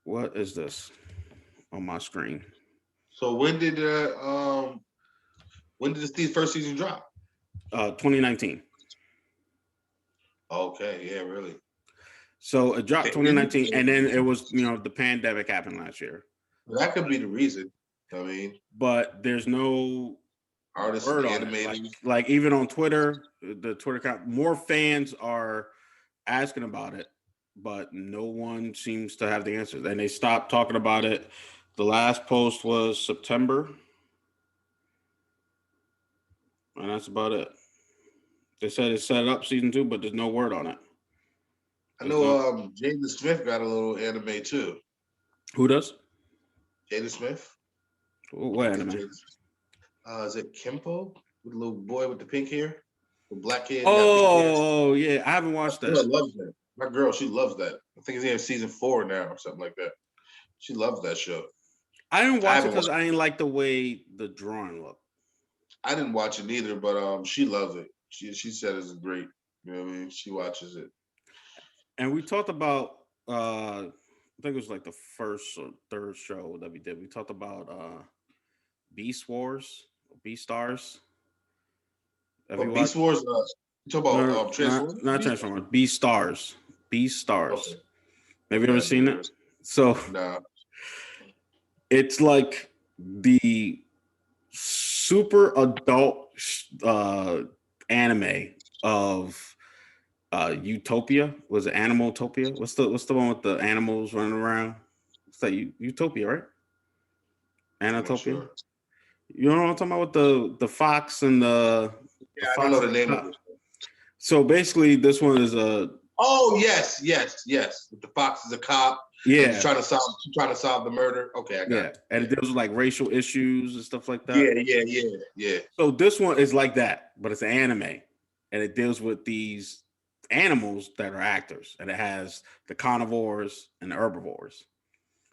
What is this on my screen? So when did this first season drop? 2019. Okay, yeah, really. So it dropped 2019, and then it was the pandemic happened last year. That could be the reason. I mean, but there's no artists word on it. Like even on Twitter, the Twitter account, more fans are asking about it, but no one seems to have the answers. And they stopped talking about it. The last post was September, and that's about it. They said it's set up season 2, but there's no word on it. I know Jaden Smith got a little anime too. Who does? Jaden Smith. What anime? Is it Kimpo? With the little boy with the pink hair? The black kid. Oh, yeah. I haven't watched that. My girl loves that. My girl, she loves that. I think it's in season 4 now or something like that. She loves that show. I didn't watch it because I didn't like the way the drawing looked. I didn't watch it either, but she loves it. She said it's great. You know what I mean? She watches it. And we talked about I think it was like the first or third show that we did. We talked about Beast Wars, Beast Stars. Beast Wars? You talk about Transformers? Not Transformers. Beast Stars. Beast Stars. Okay. Have you ever seen it? So it's like the super adult anime of Utopia. Was it Animaltopia? What's the one with the animals running around? It's like Utopia, right? Animaltopia. Sure. You know what I'm talking about with the fox and the I don't know the name of it. So basically, this one is a. Oh yes. With the fox is a cop. Yeah, he's trying to solve the murder. Okay, I got it. And it deals with like racial issues and stuff like that. Yeah. So this one is like that, but it's an anime, and it deals with these animals that are actors, and it has the carnivores and the herbivores,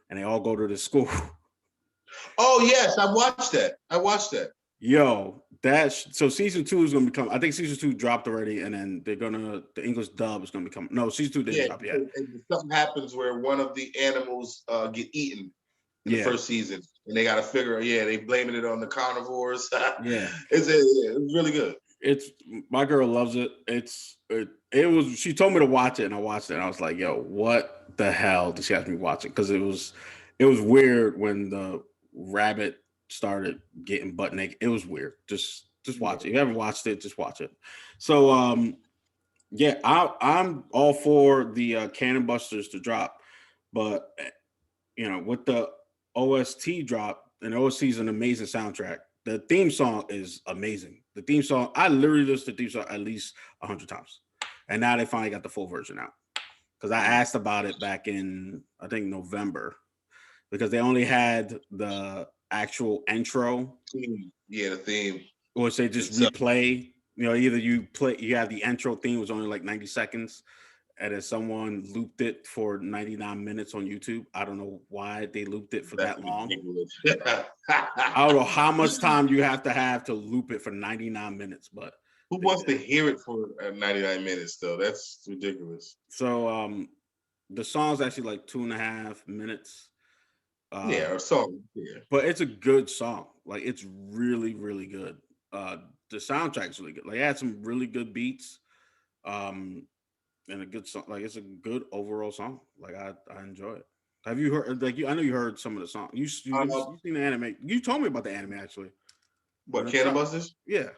and they all go to the school. Oh yes, I watched that. Yo, so season 2 is gonna become. I think season 2 dropped already, and then the English dub is gonna become. No, season 2 didn't drop yet. And something happens where one of the animals get eaten in the first season, and they got to figure. Yeah, they blaming it on the carnivores. It's really good. My girl loves it. It was. She told me to watch it, and I watched it. And I was like, "Yo, what the hell did she have me watch it?" Because it was weird when the rabbit started getting butt naked. It was weird. Just watch it. If you haven't watched it, just watch it. So I'm all for the Cannon Busters to drop, but with the OST drop, and OST is an amazing soundtrack. The theme song is amazing. The theme song, I literally listened to the theme song at least 100 times. and now they finally got the full version out. Because I asked about it back in I think November, because they only had the actual intro, Yeah, the theme. which they just replay. You know, either you have the intro theme was only like 90 seconds, and then someone looped it for 99 minutes on YouTube. I don't know why they looped it for that long. I don't know how much time you have to loop it for 99 minutes, but who wants to hear it for 99 minutes though? That's ridiculous. So the song's actually like 2.5 minutes. Yeah, a song. Yeah. But it's a good song. Like it's really, really good. The soundtrack's really good. Like it had some really good beats. And a good song. Like it's a good overall song. Like I enjoy it. Have you heard? Like I know you heard some of the song. You seen the anime? You told me about the anime actually. What, Cannon Busters? Yeah.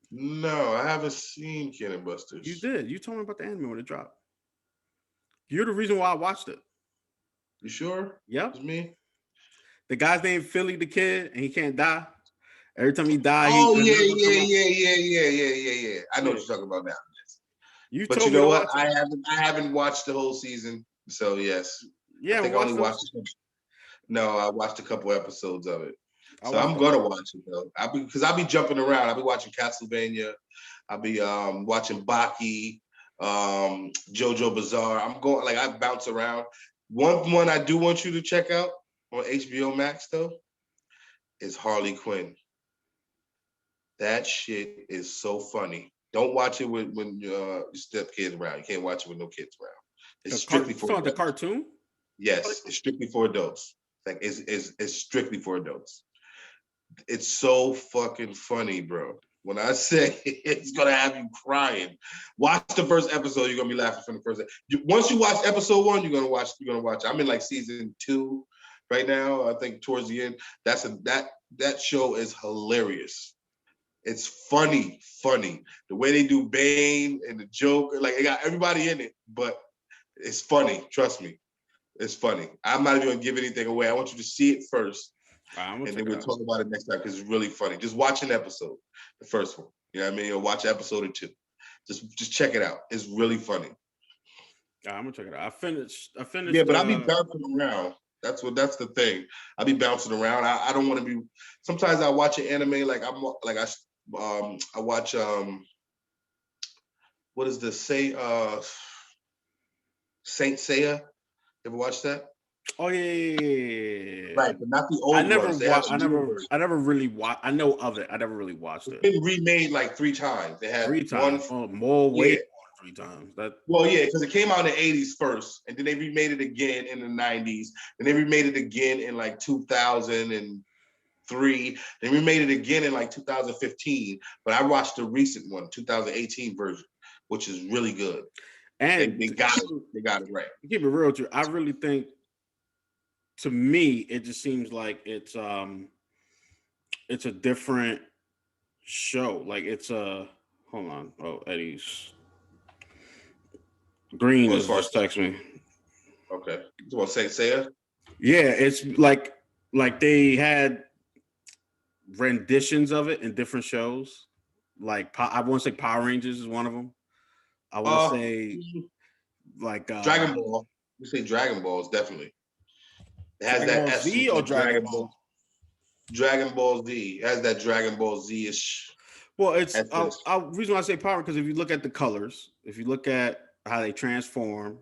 No, I haven't seen Cannon Busters. You did. You told me about the anime when it dropped. You're the reason why I watched it. You sure? Yep. It's me. The guy's named Philly the Kid, and he can't die. Every time he dies, yeah. I know what you're talking about now. But you know what? I haven't watched the whole season, so yes. Yeah, I think I only watched. No, I watched a couple episodes of it. So I'm gonna watch it though. I'll be jumping around. I'll be watching Castlevania. I'll be watching Baki, JoJo Bizarre. I'm going like I bounce around. One I do want you to check out on HBO Max though is Harley Quinn. That shit is so funny. Don't watch it when your stepkids around. You can't watch it with no kids around. It's strictly for adults. The cartoon. Yes, it's strictly for adults. Like it's strictly for adults. It's so fucking funny, bro. When I say it's gonna have you crying, watch the first episode. You're gonna be laughing from the first. Once you watch episode 1, you're gonna watch. I'm in like season 2 right now. I think towards the end. That show is hilarious. It's funny. The way they do Bane and the Joker, like they got everybody in it, but it's funny. Trust me, it's funny. I'm not even gonna give anything away. I want you to see it first. And then we'll talk about it next time because it's really funny. Just watch an episode, the first one. You know what I mean? Or watch episode or 2. Just check it out. It's really funny. I'm gonna check it out. I finished. Yeah, but I'll be bouncing around. That's the thing. I'll be bouncing around. I don't want to be. Sometimes I watch an anime I watch what is this? Saint Seiya. You ever watch that? Oh yeah. Right, but not the old ones. I never really watched. I know of it. I never really watched it. It's been remade like 3 times. They had 3 times. More weight. 3 times. Well, yeah, because it came out in the 80s first, and then they remade it again in the 90s, and they remade it again in like 2003. They remade it again in like 2015. But I watched the recent one, 2018 version, which is really good. And they got it right. To keep it real with you, I really think, to me, it just seems like it's a different show. Like it's a hold on. Oh, Eddie's Green is just text me. Okay. You want to say it? Yeah, it's like they had renditions of it in different shows. Like I want to say Power Rangers is one of them. I want to say like Dragon Ball. You say Dragon Balls definitely. It has Dragon that Ball Z or Dragon Ball? Dragon Ball Z. It has that Dragon Ball Z-ish. Well, it's reason why I say power, because if you look at the colors, if you look at how they transform,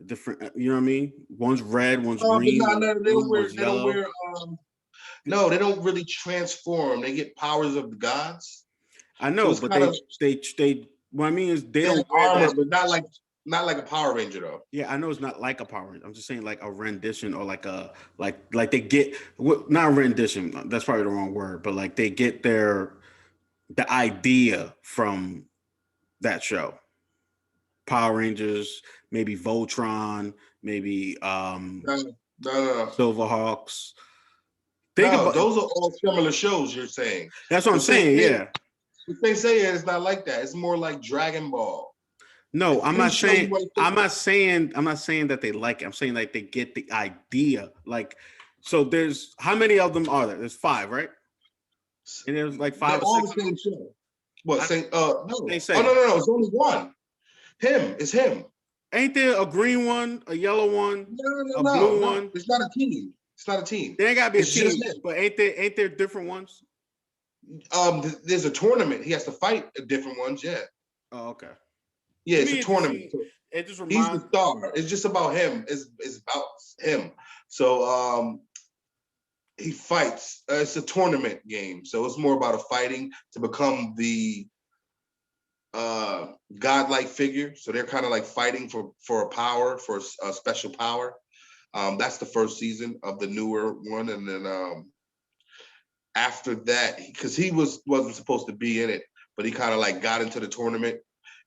different, you know what I mean? One's red, one's green, one's yellow. No, they don't really transform. They get powers of the gods. I know, so but they. What I mean is they don't armor, but not like a Power Ranger though. Yeah, I know it's not like a Power Ranger. I'm just saying like a rendition or like they get not a rendition. That's probably the wrong word, but like they get the idea from that show. Power Rangers, maybe Voltron, maybe Silverhawks. Those are all similar shows. You're saying that's what I'm saying. Yeah, what they say is not like that. It's more like Dragon Ball. No, I'm not saying that they like it. I'm saying like they get the idea. Like, so there's how many of them are there? There's 5, right? And there's like 5 or 6. The same show. What? I, Saint? No. Saint Oh Seiya. no. It's only one. Him. It's him. Ain't there a green one, a yellow one, a No. blue No. one? It's not a team. It's not a team. There ain't gotta be a It's just team, him. but ain't there different ones? There's a tournament. He has to fight different ones. Yeah. Oh, okay. Yeah. To It's me, a tournament. So it just he's the reminds. star. It's just about him. It's about him. So he fights. It's a tournament game. So it's more about a fighting to become the godlike figure. So they're kind of like fighting for a power, for a special power. That's the first season of the newer one, and then after that, because he wasn't supposed to be in it, but he kind of like got into the tournament.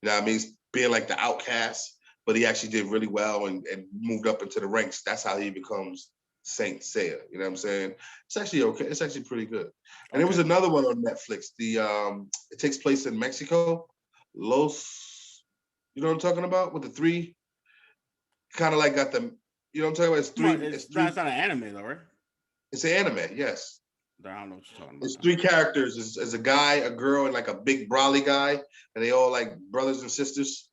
You know what I mean? Being like the outcast, but he actually did really well and moved up into the ranks. That's how he becomes Saint Seiya. You know what I'm saying? It's actually okay. It's actually pretty good. And there was another one on Netflix. It takes place in Mexico. Los, you know what I'm talking about? With the three, kind of like got the, you know what I'm talking about? It's three. It's three. It's not an anime though, right? It's an anime. Yes. I don't know what you're talking about. It's three characters. It's a guy, a girl, and like a big brawly guy, and they all like brothers and sisters.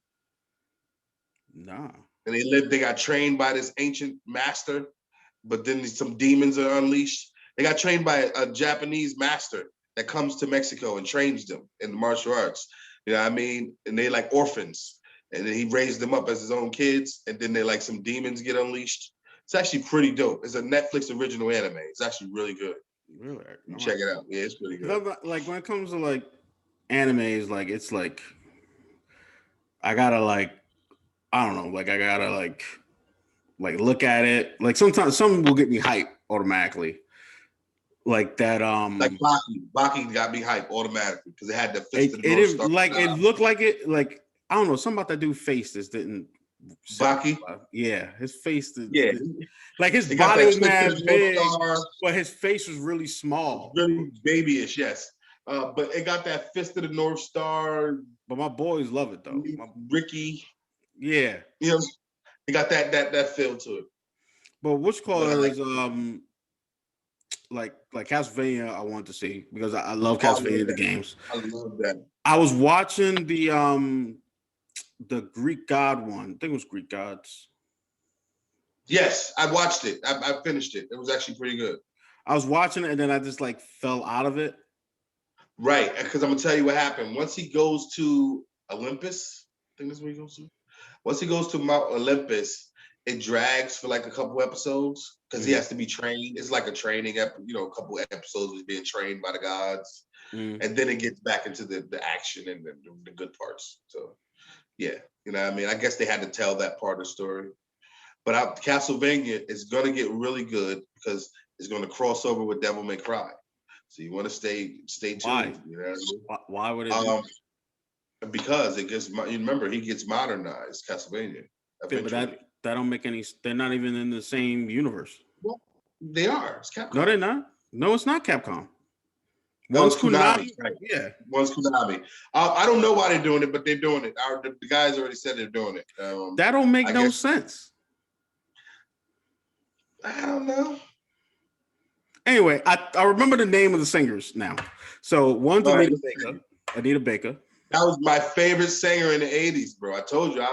Nah. And they got trained by this ancient master, but then some demons are unleashed. They got trained by a Japanese master that comes to Mexico and trains them in the martial arts. You know what I mean? And they like orphans. And then he raised them up as his own kids. And then they like some demons get unleashed. It's actually pretty dope. It's a Netflix original anime. It's actually really good. Really? Check it out. Yeah, it's pretty good. Like when it comes to like animes, like it's like I gotta like I don't know, like I gotta like look at it. Like sometimes some will get me hype automatically. Like that like Baki got me hype automatically because it had the fist of the it North didn't Star. like it looked like it like I don't know, something about that dude face just didn't Baki? Yeah, his face Yeah. like his body was mad big, but his face was really small. Really babyish, yes. But it got that fist of the North Star. But my boys love it though. Ricky. Yeah. You know, it got that feel to it. But which colors like Castlevania I want to see because I love Castlevania the games. I love that. I was watching the Greek God one. I think it was Greek Gods. Yes, I watched it. I finished it. It was actually pretty good. I was watching it and then I just like fell out of it. Right, because I'm gonna tell you what happened. Once he goes to Olympus, I think that's where he goes to. Once he goes to Mount Olympus, it drags for like a couple episodes because he has to be trained. It's like a training, a couple episodes of being trained by the gods, and then it gets back into the action and the good parts. So, yeah, you know what I mean? I guess they had to tell that part of the story. But Castlevania is going to get really good because it's going to cross over with Devil May Cry. So you want to stay tuned. Why? You know what I mean? Why would it? Because it gets. You remember, he gets modernized. Castlevania. Yeah, but that don't make any. They're not even in the same universe. Well, they are. It's Capcom. No, they're not. No, it's not Capcom. One's Konami. Right. Yeah. One's Konami. I don't know why they're doing it, but they're doing it. The guys already said they're doing it. That don't make no sense. I don't know. Anyway, I remember the name of the singers now. So one's Anita Baker. That was my favorite singer in the 80s, bro. I told you that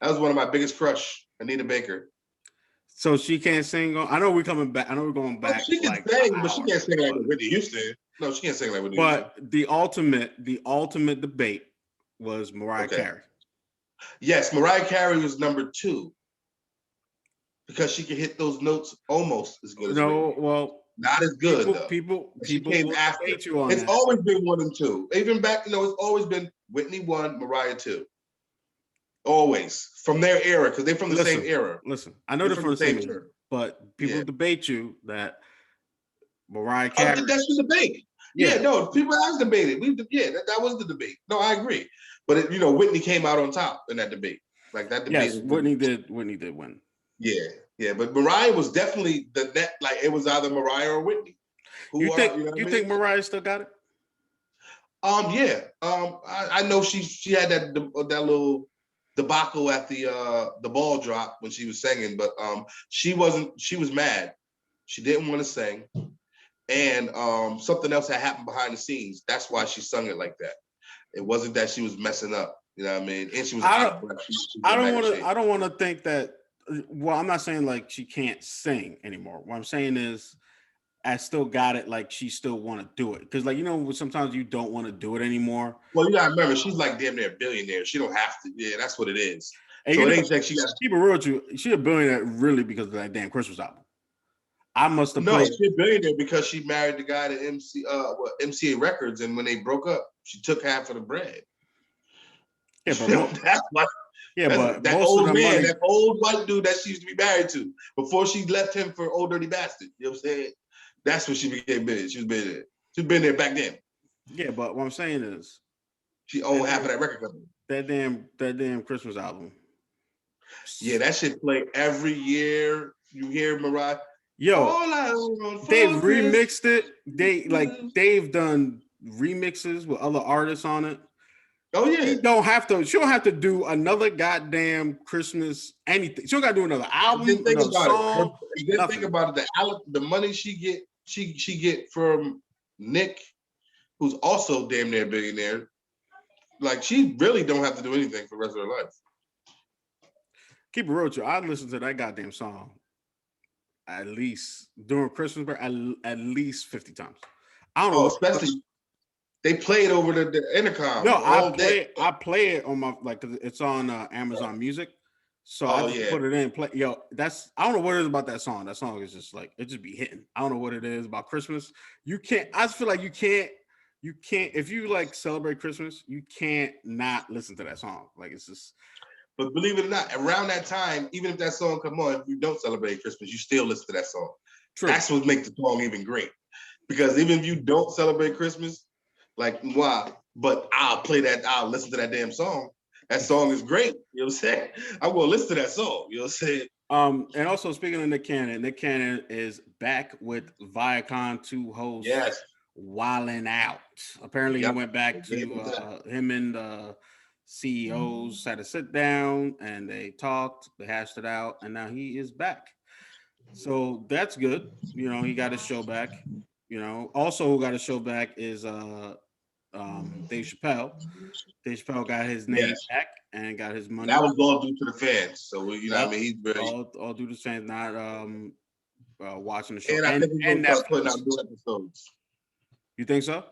was one of my biggest crush, Anita Baker. So she can't sing. I know we're coming back. I know we're going back. She can sing, but she can't sing like Whitney Houston. No, she can't sing like Whitney Houston. But the ultimate debate was Mariah Carey. Yes, Mariah Carey was number 2. Because she can hit those notes almost as good as Whitney. Well, not as good though. People came after. It's always been 1 and 2. Even back, it's always been Whitney 1, Mariah 2. Always from their era, because they're from the same era. Listen, I know they're from the same era, but people debate you that Mariah Carey. That's the debate. Yeah, no, people have debated. That was the debate. No, I agree. But Whitney came out on top in that debate. Like that debate. Yes, Whitney did win. Yeah, but Mariah was definitely like it was either Mariah or Whitney. You think Mariah still got it? Yeah. I know she had that little debacle at the ball drop when she was singing, but she was mad. She didn't want to sing, and something else had happened behind the scenes. That's why she sung it like that. It wasn't that she was messing up. You know what I mean? And she was out of breath. She was in bad shape. I don't want to think that. Well, I'm not saying like she can't sing anymore. What I'm saying is, I still got it. Like she still want to do it because, like, you know, sometimes you don't want to do it anymore. Well, you gotta remember, she's like damn near a billionaire. She don't have to. Yeah, that's what it is. And So you it know, ain't like she got. keep it real with you. She a billionaire really because of that damn Christmas album. I must have No, played. she's a billionaire because she married the guy to MCA Records, and when they broke up, she took half of the bread. Yeah, but That's why. yeah, but That most of old the man, money. that old white dude that she used to be married to before she left him for Old Dirty Bastard. You know what I'm saying? That's when she became big. She was been there. She's been there back then. Yeah, but what I'm saying is, She owned half of that record company. that damn Christmas album. Yeah, that shit play every year. You hear Mariah. Yo, All I want they've for remixed it. Christmas. They've done remixes with other artists on it. Oh yeah. She don't have to do another goddamn Christmas anything. She don't got to do another album, Just think another about song. it. Just think about it. The money she get from Nick, who's also damn near a billionaire. Like she really don't have to do anything for the rest of her life. Keep it real with you. I listened to that goddamn song at least during Christmas break at least 50 times. I don't know. Oh, especially they play it over the intercom. No, all day. I play it on my cause it's on Amazon Music. So I just put it in play. Yo, I don't know what it is about that song. That song is just like it just be hitting. I don't know what it is about Christmas. You can't. I just feel like you can't. If you like celebrate Christmas, you can't not listen to that song. Like it's just. But believe it or not, around that time, even if that song come on, if you don't celebrate Christmas, you still listen to that song. True. That's what makes the song even great. Because even if you don't celebrate Christmas, like why? But I'll listen to that damn song. That song is great. You know what I'm saying? I'm gonna listen to that song. You know what I'm saying? And also speaking of Nick Cannon is back with Viacom to host Wildin' Out. Apparently he went back to him and the CEOs had to sit down and they talked, they hashed it out, and now he is back. So that's good. You know, he got his show back. You know, also who got his show back is Dave Chappelle. Dave Chappelle got his name back and got his money. That was all due to the fans. So you know what I mean? He's very all due to the fans not watching the show. And I think he's gonna start putting out new episodes. You think so?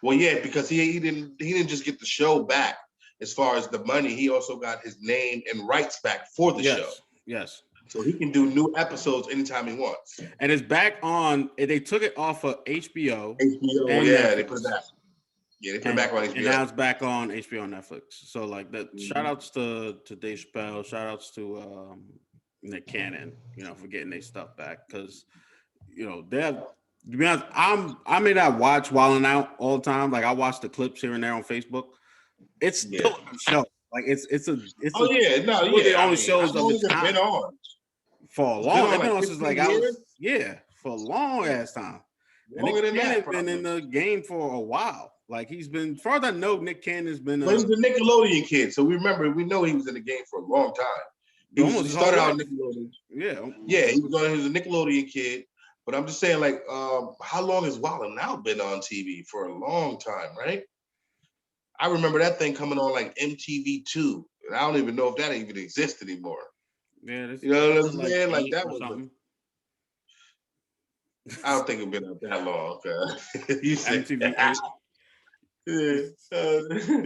Well, yeah, because he didn't just get the show back as far as the money. He also got his name and rights back for the show. Yes. So he can do new episodes anytime he wants. And it's back on. They took it off of HBO. Yeah, they put it back. Yeah, they put it back on HBO. And now it's back on HBO and Netflix. So like that. Shout outs to Dave Chappelle. Shout outs to Nick Cannon. You know, for getting their stuff back because you know they have. To be honest, I may not watch Wildin' Out all the time. Like I watch the clips here and there on Facebook. It's still a show. Like it's the only shows of its kind. Been on for a long. It's been on since like for a long ass time. Longer than that. Been in the game for a while. Like he's been, as far as I know, Nick Cannon's been. But he's a Nickelodeon kid, so we know he was in the game for a long time. He started out Nickelodeon. Yeah, he was a Nickelodeon kid. But I'm just saying, like, how long has Wildin' Out been on TV? For a long time, right? I remember that thing coming on like MTV2, and I don't even know if that even exists anymore. Yeah, you know what I'm saying? Like that was. I don't think it's been up that long. You said MTV. They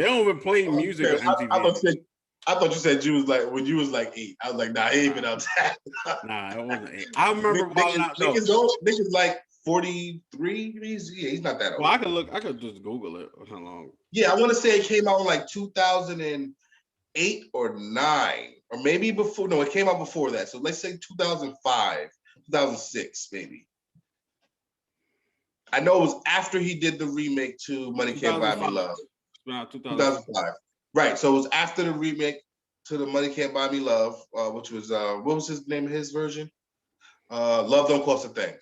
don't even play music on MTV. I thought you said you was like when you was like 8. I was like, nah, he ain't been out that. Nah, it wasn't 8. I remember niggas like 43. He's not that old. Well, I could just Google it. How long? Yeah, I want to say it came out in like 2008 or 9, or maybe before. No, it came out before that. So let's say 2005, 2006, maybe. I know it was after he did the remake to Money Can't Buy Me Love. 2005. Right. So it was after the remake to the Money Can't Buy Me Love, which was what was his name? His version, Love Don't Cost a Thing,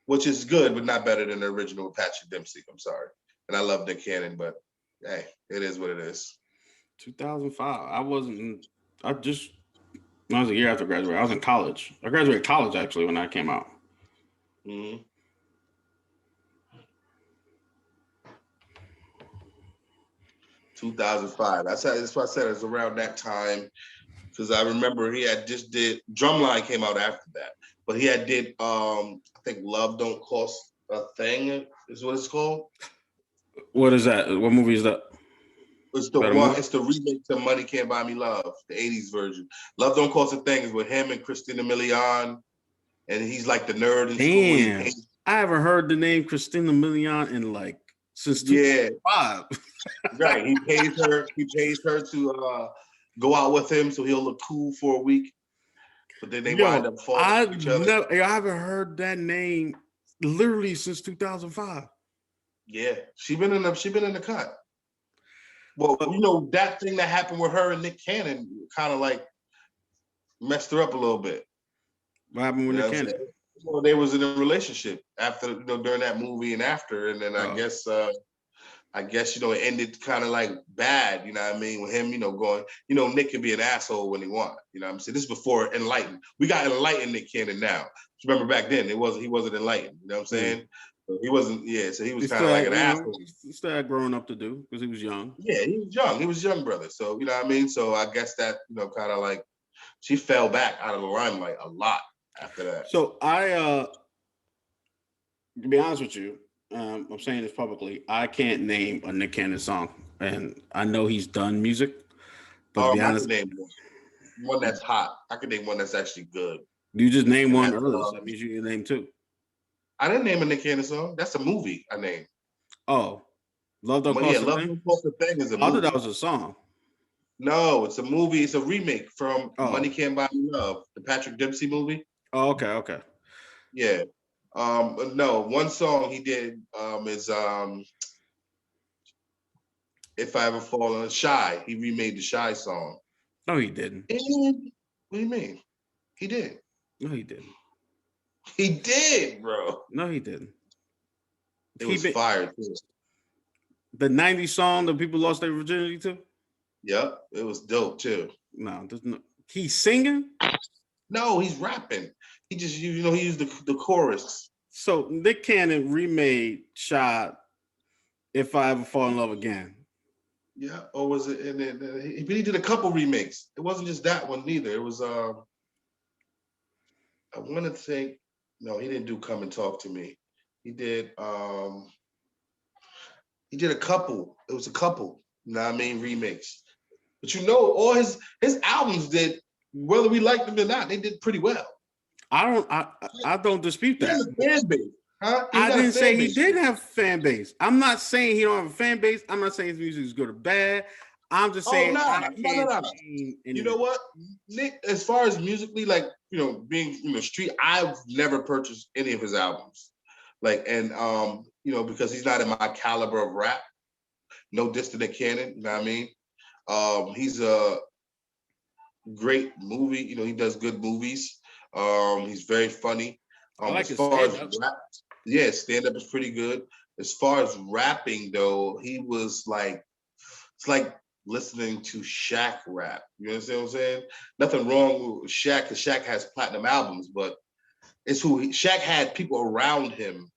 which is good, but not better than the original with Patrick Dempsey. I'm sorry, and I love Nick Cannon, but hey, it is what it is. 2005. I was a year after graduating. I was in college. I graduated college actually when that came out. Mm-hmm. 2005. That's why I said it's around that time because I remember he had just did Drumline came out after that, but he had did I think Love Don't Cost a Thing is what it's called. What is that? What movie is that? It's the Is that a one. movie? It's the remake to Money Can't Buy Me Love, the '80s version. Love Don't Cost a Thing is with him and Christina Milian, and he's like the nerd in school. He Damn, pays, I haven't heard the name Christina Milian in like since yeah, 2005. right. He pays her. He pays her to go out with him, so he'll look cool for a week. But then they wind Yo, up falling for each other. I haven't heard that name literally since 2005. Yeah, she been in the cut. Well, But you know that thing that happened with her and Nick Cannon kind of like messed her up a little bit. what happened with You know Nick what I'm Cannon? saying? Well, they was in a relationship after during that movie and after, and then Oh, I guess it ended kind of like bad. You know what I mean? With him, going, Nick can be an asshole when he wants. You know what I'm saying? This is before enlightened. We got enlightened Nick Cannon now. Remember back then, he wasn't enlightened. You know what I'm saying? So he wasn't. Yeah, so he was he kind of still like had, an asshole. he still had growing up to do because he was young. Yeah, he was young. He was a young brother. So you know what I mean. So I guess that kind of like she fell back out of the limelight a lot after that. So to be honest with you, I'm saying this publicly. I can't name a Nick Cannon song, and I know he's done music, but to be I can honest, name one that's hot. I can name one that's actually good. you just name And one that's earlier. So that means you name two. I didn't name a Nick Cannon song. That's a movie I named. Oh, Love Don't But yeah, Cost a Love Thing. Don't Cost a Thing is a I thought movie. that was a song. No, it's a movie. It's a remake from Oh, Money Can't Buy Me Love, the Patrick Dempsey movie. oh, okay. Yeah. No, one song he did is If I Ever Fall on Shy. He remade the Shy song. No, he didn't. What do you mean? He did. No, he didn't. He did, bro. No, he didn't. It was fire too. The '90s song that people lost their virginity to. Yep, it was dope too. No, there's no. He's singing. No, he's rapping. He just he used the chorus. So Nick Cannon remade "Shot." If I Ever Fall in Love Again. Yeah, or was it? And then he did a couple remakes. It wasn't just that one neither. It was I want to think. No, he didn't do "Come and Talk to Me." He did a couple. It was a couple. You know what I mean? Remakes. But all his albums did, whether we liked them or not, they did pretty well. I don't dispute that. He has a fan base, huh? I didn't say he did have a fan base. I'm not saying he don't have a fan base. I'm not saying his music is good or bad. I'm just saying No. You know what, Nick? As far as musically, like being street, I've never purchased any of his albums. Like, and because he's not in my caliber of rap. No diss to Nick Cannon, you know what I mean? He's a great movie. He does good movies. He's very funny. I like as far as rap, yeah, stand-up is pretty good. As far as rapping, though, he was like, it's like listening to Shaq rap. You understand what I'm saying? Nothing wrong with Shaq, because Shaq has platinum albums, but it's Shaq had people around him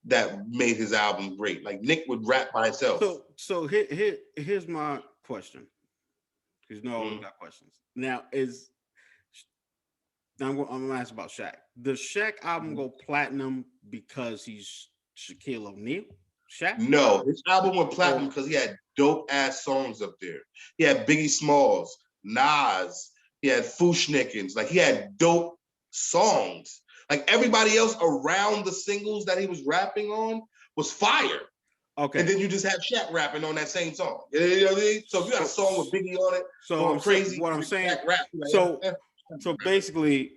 that made his album great. Like Nick would rap by himself. So here's my question. Because I always got questions. Now I'm gonna ask about Shaq. Does Shaq album go platinum because he's Shaquille O'Neal? Shaq? No, his album went platinum because he had dope ass songs up there. He had Biggie Smalls, Nas, he had Fushnikins. Like he had dope songs. Like everybody else around the singles that he was rapping on was fire. Okay. And then you just have Shaq rapping on that same song. You know what I mean? So if you got a song with Biggie on it, so crazy. What I'm saying. Shaq rap, so basically,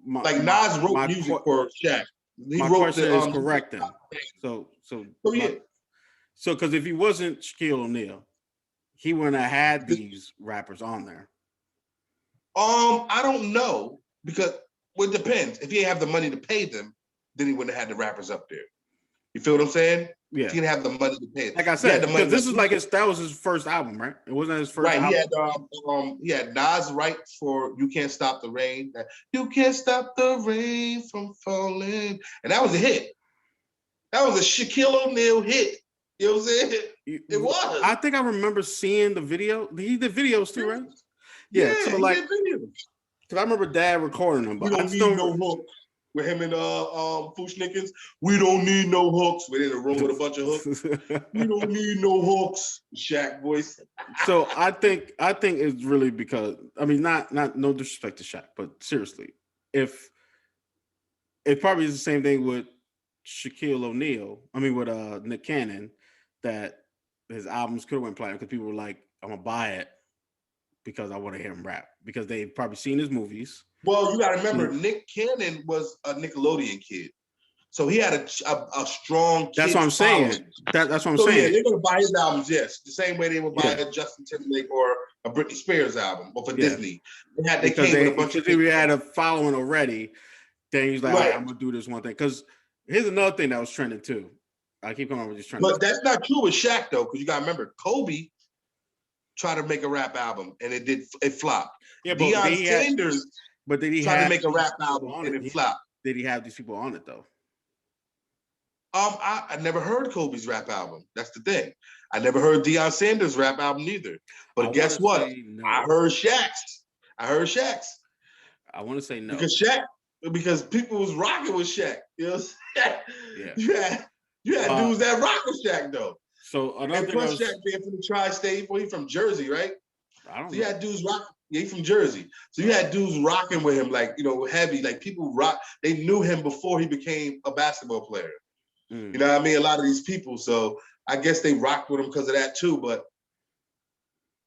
Nas wrote music for Shaq. My question is correct then. So because if he wasn't Shaquille O'Neal, he wouldn't have had these rappers on there. I don't know, because it depends. If he didn't have the money to pay them, then he wouldn't have had the rappers up there. You feel what I'm saying? Yeah. He didn't have the money to pay them. Like I said, because this is like that was his first album, right? It wasn't his first album. He had Nas write for "You Can't Stop the Rain." You can't stop the rain from falling, and that was a hit. That was a Shaquille O'Neal hit. You know what I'm saying? It was. I think I remember seeing the video. He did videos too, right? Yeah. So He like, did videos. because I remember Dad recording them, We but I don't just need don't. no hooks. With him and Fushnikins, we don't need no hooks. We're in a room with a bunch of hooks. We don't need no hooks. Shaq voice. So I think it's really because I mean not no disrespect to Shaq, but seriously, if it probably is the same thing with Shaquille O'Neal. I mean with Nick Cannon, that his albums could have went platinum because people were like, I'm gonna buy it because I want to hear him rap because they've probably seen his movies. Well, you got to remember, Nick Cannon was a Nickelodeon kid. So he had a strong That's what I'm saying. That's what I'm so saying. Yeah, they're gonna buy his albums, yes. The same way they would buy a Justin Timberlake or a Britney Spears album, or for Disney. They came with a bunch of people. He had a following already. Then he's like, right. All right, I'm gonna do this one thing. Because here's another thing that was trending too. I keep coming up with this trending. But that's not true with Shaq though, because you gotta remember Kobe tried to make a rap album and it flopped. Yeah, but Deion Sanders did he tried to make a rap album and it flopped. Did he have these people on it though? I never heard Kobe's rap album. That's the thing. I never heard Deion Sanders' rap album either. But guess what? No. I heard Shaq's. I want to say no. Because people was rocking with Shaq. You know what I'm saying? Yeah. You had dudes that rock with Shaq though. So another thing plus Shaq being from the tri-state, he's from Jersey, right? I don't know. You had dudes rocking. Yeah, he's from Jersey. So you had dudes rocking with him, like, heavy. Like people rock. They knew him before he became a basketball player. You know what I mean? A lot of these people. So I guess they rocked with him because of that too. But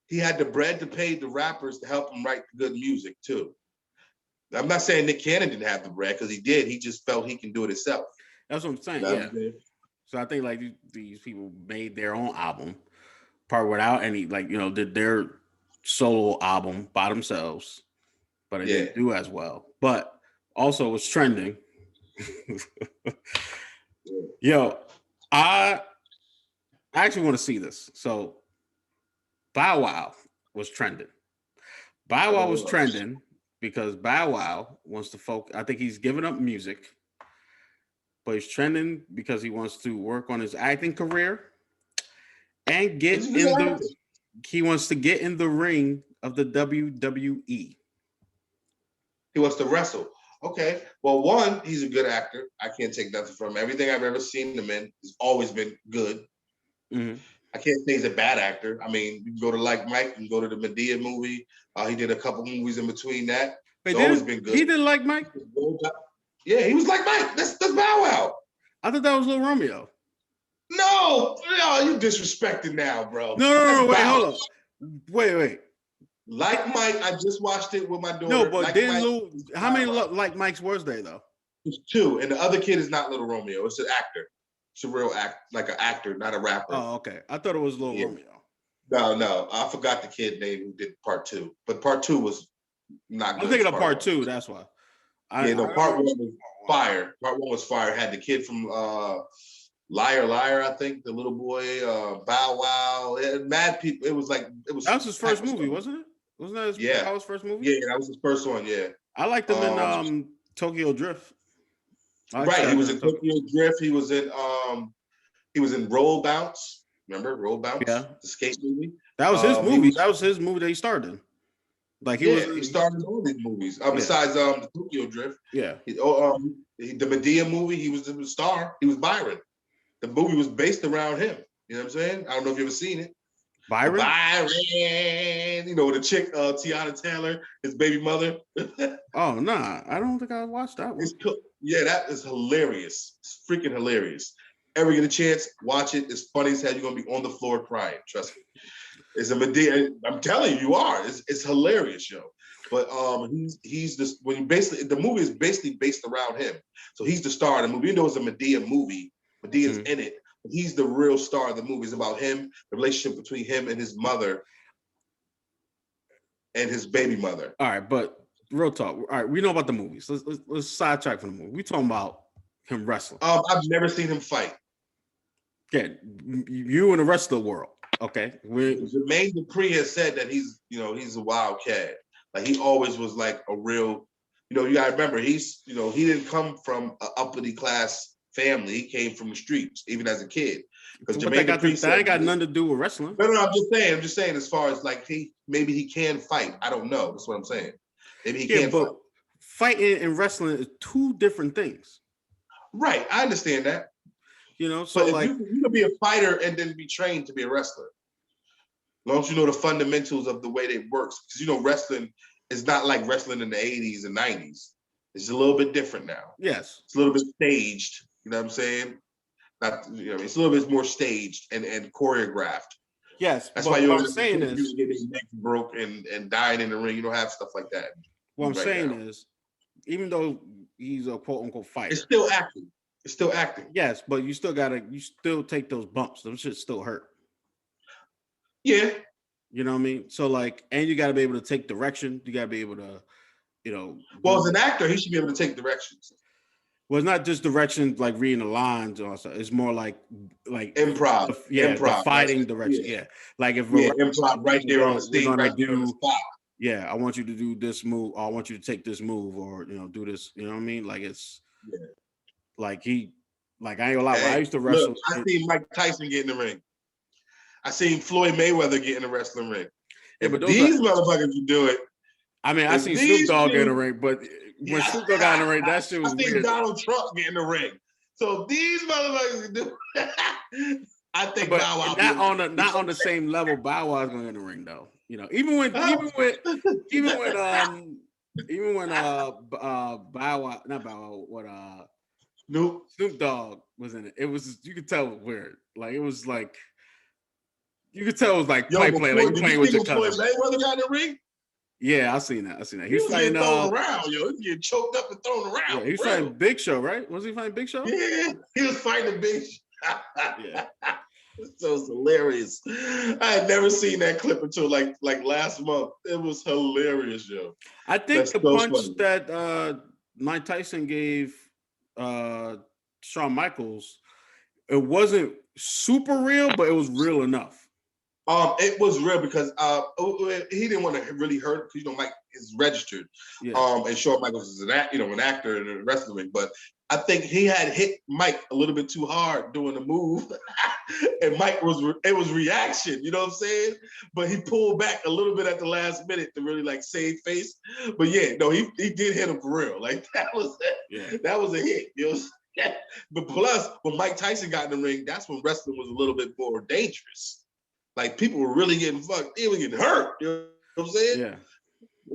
he had the bread to pay the rappers to help him write good music too. I'm not saying Nick Cannon didn't have the bread because he did. He just felt he can do it himself. That's what I'm saying. Yeah. So I think like these people made their own album, part without any did their solo album by themselves, but it didn't do as well. But also was trending. Yo, I actually want to see this. So Bow Wow was trending. Bow Wow was trending because Bow Wow wants to focus. I think he's giving up music, but he's trending because he wants to work on his acting career and he wants to get in the ring of the WWE. He wants to wrestle. Okay. Well, one, he's a good actor. I can't take nothing from him. Everything I've ever seen him in has always been good. Mm-hmm. I can't say he's a bad actor. I mean, you can go to Like Mike, you can go to the Medea movie. He did a couple movies in between that. It's always been good. He did Like Mike? Yeah, he was Like Mike. That's Bow Wow. I thought that was Lil Romeo. No, you disrespecting now, bro. No, wait, hold up. Wait. Like Mike, I just watched it with my daughter. No, but how many Like Mikes was there though? There's two, and the other kid is not Little Romeo. It's an actor. It's a real like an actor, not a rapper. Oh, okay. I thought it was Lil Romeo. No, I forgot the kid name who did part two, but part two was not good. I'm thinking of part two. That's why. Part one was fire. Part one was fire. Had the kid from Liar, I think, the little boy, Bow Wow, mad people. It was that was his first movie, wasn't it? Wasn't that his first movie? Yeah, that was his first one. Yeah, I liked him in Tokyo Drift. Right, he was in Tokyo Drift. He was in Roll Bounce. Remember Roll Bounce? Yeah, the skate movie. That was his movie. That was his movie that he starred in. Like he started in all these movies. Besides the Tokyo Drift. Yeah. The Medea movie, he was the star. He was Byron. The movie was based around him. You know what I'm saying? I don't know if you've ever seen it. Byron, the chick, Tiana Taylor, his baby mother. Oh, nah. I don't think I watched that one. That is hilarious. It's freaking hilarious. Ever get a chance, watch it. It's funny as hell. You're going to be on the floor crying. Trust me. It's a Medea. I'm telling you are. It's hilarious, yo. But he's this the movie is basically based around him. So he's the star of the movie. Even though it's a Medea movie, Medea's in it. He's the real star of the movie. It's about him, the relationship between him and his mother and his baby mother. All right, but real talk. All right, we know about the movies. Let's sidetrack from the movie. We talking about him wrestling. I've never seen him fight. Yeah, you and the rest of the world. Okay. Jermaine Dupri has said that he's a wild cat. Like he always was like a real, you gotta remember he didn't come from an uppity class family. He came from the streets, even as a kid. Because But Jermaine Dupri that said, ain't got nothing to do with wrestling. no, I'm just saying, as far as like maybe he can fight. I don't know. That's what I'm saying. Maybe he can fight. Fighting and wrestling is two different things. Right, I understand that. You know, so but if like you can be a fighter and then be trained to be a wrestler, as long as you know the fundamentals of the way that it works, because you know wrestling is not like wrestling in the 80s and 90s. It's a little bit different now. Yes, it's a little bit staged. You know what I'm saying? Not, it's a little bit more staged and choreographed. Yes, that's why what I'm saying is you get his neck broke and dying in the ring. You don't have stuff like that. What I'm saying is, even though he's a quote unquote fighter, it's still acting. It's still acting. Yes, but you still take those bumps. Those shit still hurt. Yeah. You know what I mean? So like, and you got to be able to take direction. You got to be able to, Well, as an actor, he should be able to take directions. Well, it's not just direction like reading the lines. Also, it's more like improv. The fighting direction. Yeah, like if improv right there on the stage, we're gonna right there on the spot. Yeah, I want you to do this move. Or I want you to take this move, or do this. You know what I mean? Like it's like I ain't gonna lie. When I used to wrestle, look, I seen Mike Tyson get in the ring. I seen Floyd Mayweather get in the wrestling ring. Yeah, but these motherfuckers can do it. I mean, I seen Snoop Dogg in the ring, but when Snoop Dogg got in the ring, that shit was weird. Donald Trump get in the ring. So these motherfuckers can do it. I think Bow Wow not on the same level. Bow Wow's going in the ring though. Even when Bow Wow, not Bow Wow, what Snoop Dogg was in it. It was, you could tell it was weird. Like it was like you could tell it was like play like you playing with your cousin. Mayweather got in the ring? Yeah, I seen that. He was getting thrown around, yo. He was getting choked up and thrown around. Yeah, he was fighting Big Show, right? Was he fighting Big Show? Yeah, he was fighting the Big Show. Yeah. So it's hilarious. I had never seen that clip until like last month. It was hilarious, yo. I think the punch that Mike Tyson gave Shawn Michaels, it wasn't super real, but it was real enough. It was real because he didn't want to really hurt because Mike is registered. Yeah. And Shawn Michaels is an actor in the wrestling, but I think he had hit Mike a little bit too hard doing the move, and it was reaction. You know what I'm saying? But he pulled back a little bit at the last minute to really like save face. But yeah, no, he did hit him for real. Like that was a hit. You know. But plus, when Mike Tyson got in the ring, that's when wrestling was a little bit more dangerous. Like people were really getting fucked. They were getting hurt. You know what I'm saying? Yeah.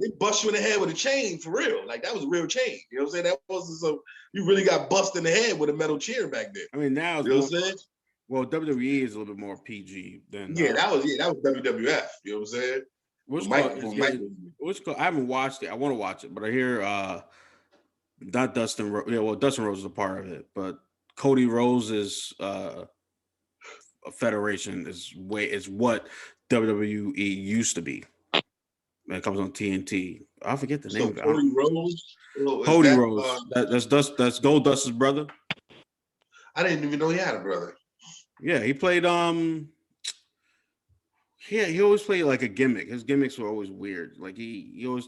They bust you in the head with a chain for real. Like that was a real chain. You know what I'm saying? That wasn't so you really got busted in the head with a metal chair back then. I mean, now you know what I'm saying? Well, WWE is a little bit more PG than that was WWF. You know what I'm saying? Which I haven't watched it. I want to watch it, but I hear not Dustin. Dustin Rhodes is a part of it, but Cody Rhodes' federation is what WWE used to be. It comes on TNT. I forget the name. Cody Rhodes. Cody Rhodes. That's Gold Dust's brother. I didn't even know he had a brother. Yeah, he played. He always played like a gimmick. His gimmicks were always weird. Like both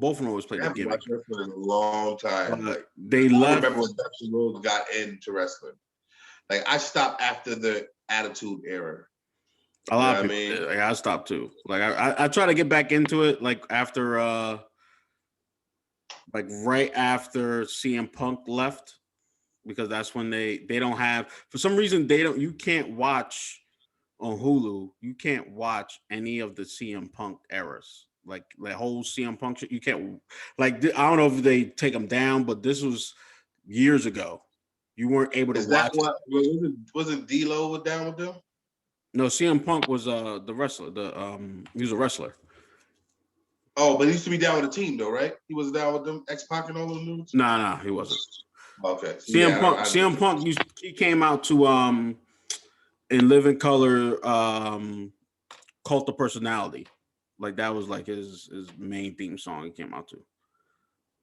of them always played a gimmick. I've watched wrestling in a long time. I remember when Dustin Rhodes got into wrestling. Like I stopped after the Attitude Era. A lot of people. I stopped too. Like I try to get back into it. Like after, like right after CM Punk left, because that's when they don't have, for some reason you can't watch on Hulu. You can't watch any of the CM Punk eras. Like the whole CM Punk shit. You can't, like, I don't know if they take them down, but this was years ago. You weren't able to watch. Is that what wasn't D-Lo down with them? No, CM Punk was the wrestler. He was a wrestler. Oh, but he used to be down with the team though, right? He was down with them, X-Pac and all those dudes? Nah, he wasn't. Okay. CM Punk he came out to in Living Color Cult of Personality. Like that was like his main theme song he came out to.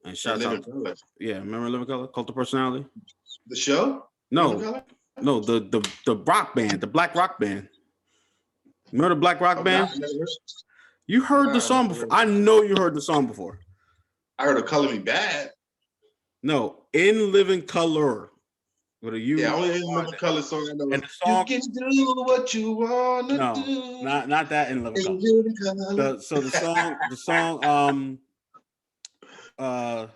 And shout out. Yeah, remember Living Color? Cult of Personality? The show? No, the rock band, the black rock band. Remember the black rock band? You heard the song before. I know you heard the song before. I heard of Color Me Bad. No, In Living Color. with a Yeah, U. only In Living Color song I know And is the "You song, Can Do What You Wanna no, Do." not that In Living In Color. Living Color. The song, uh,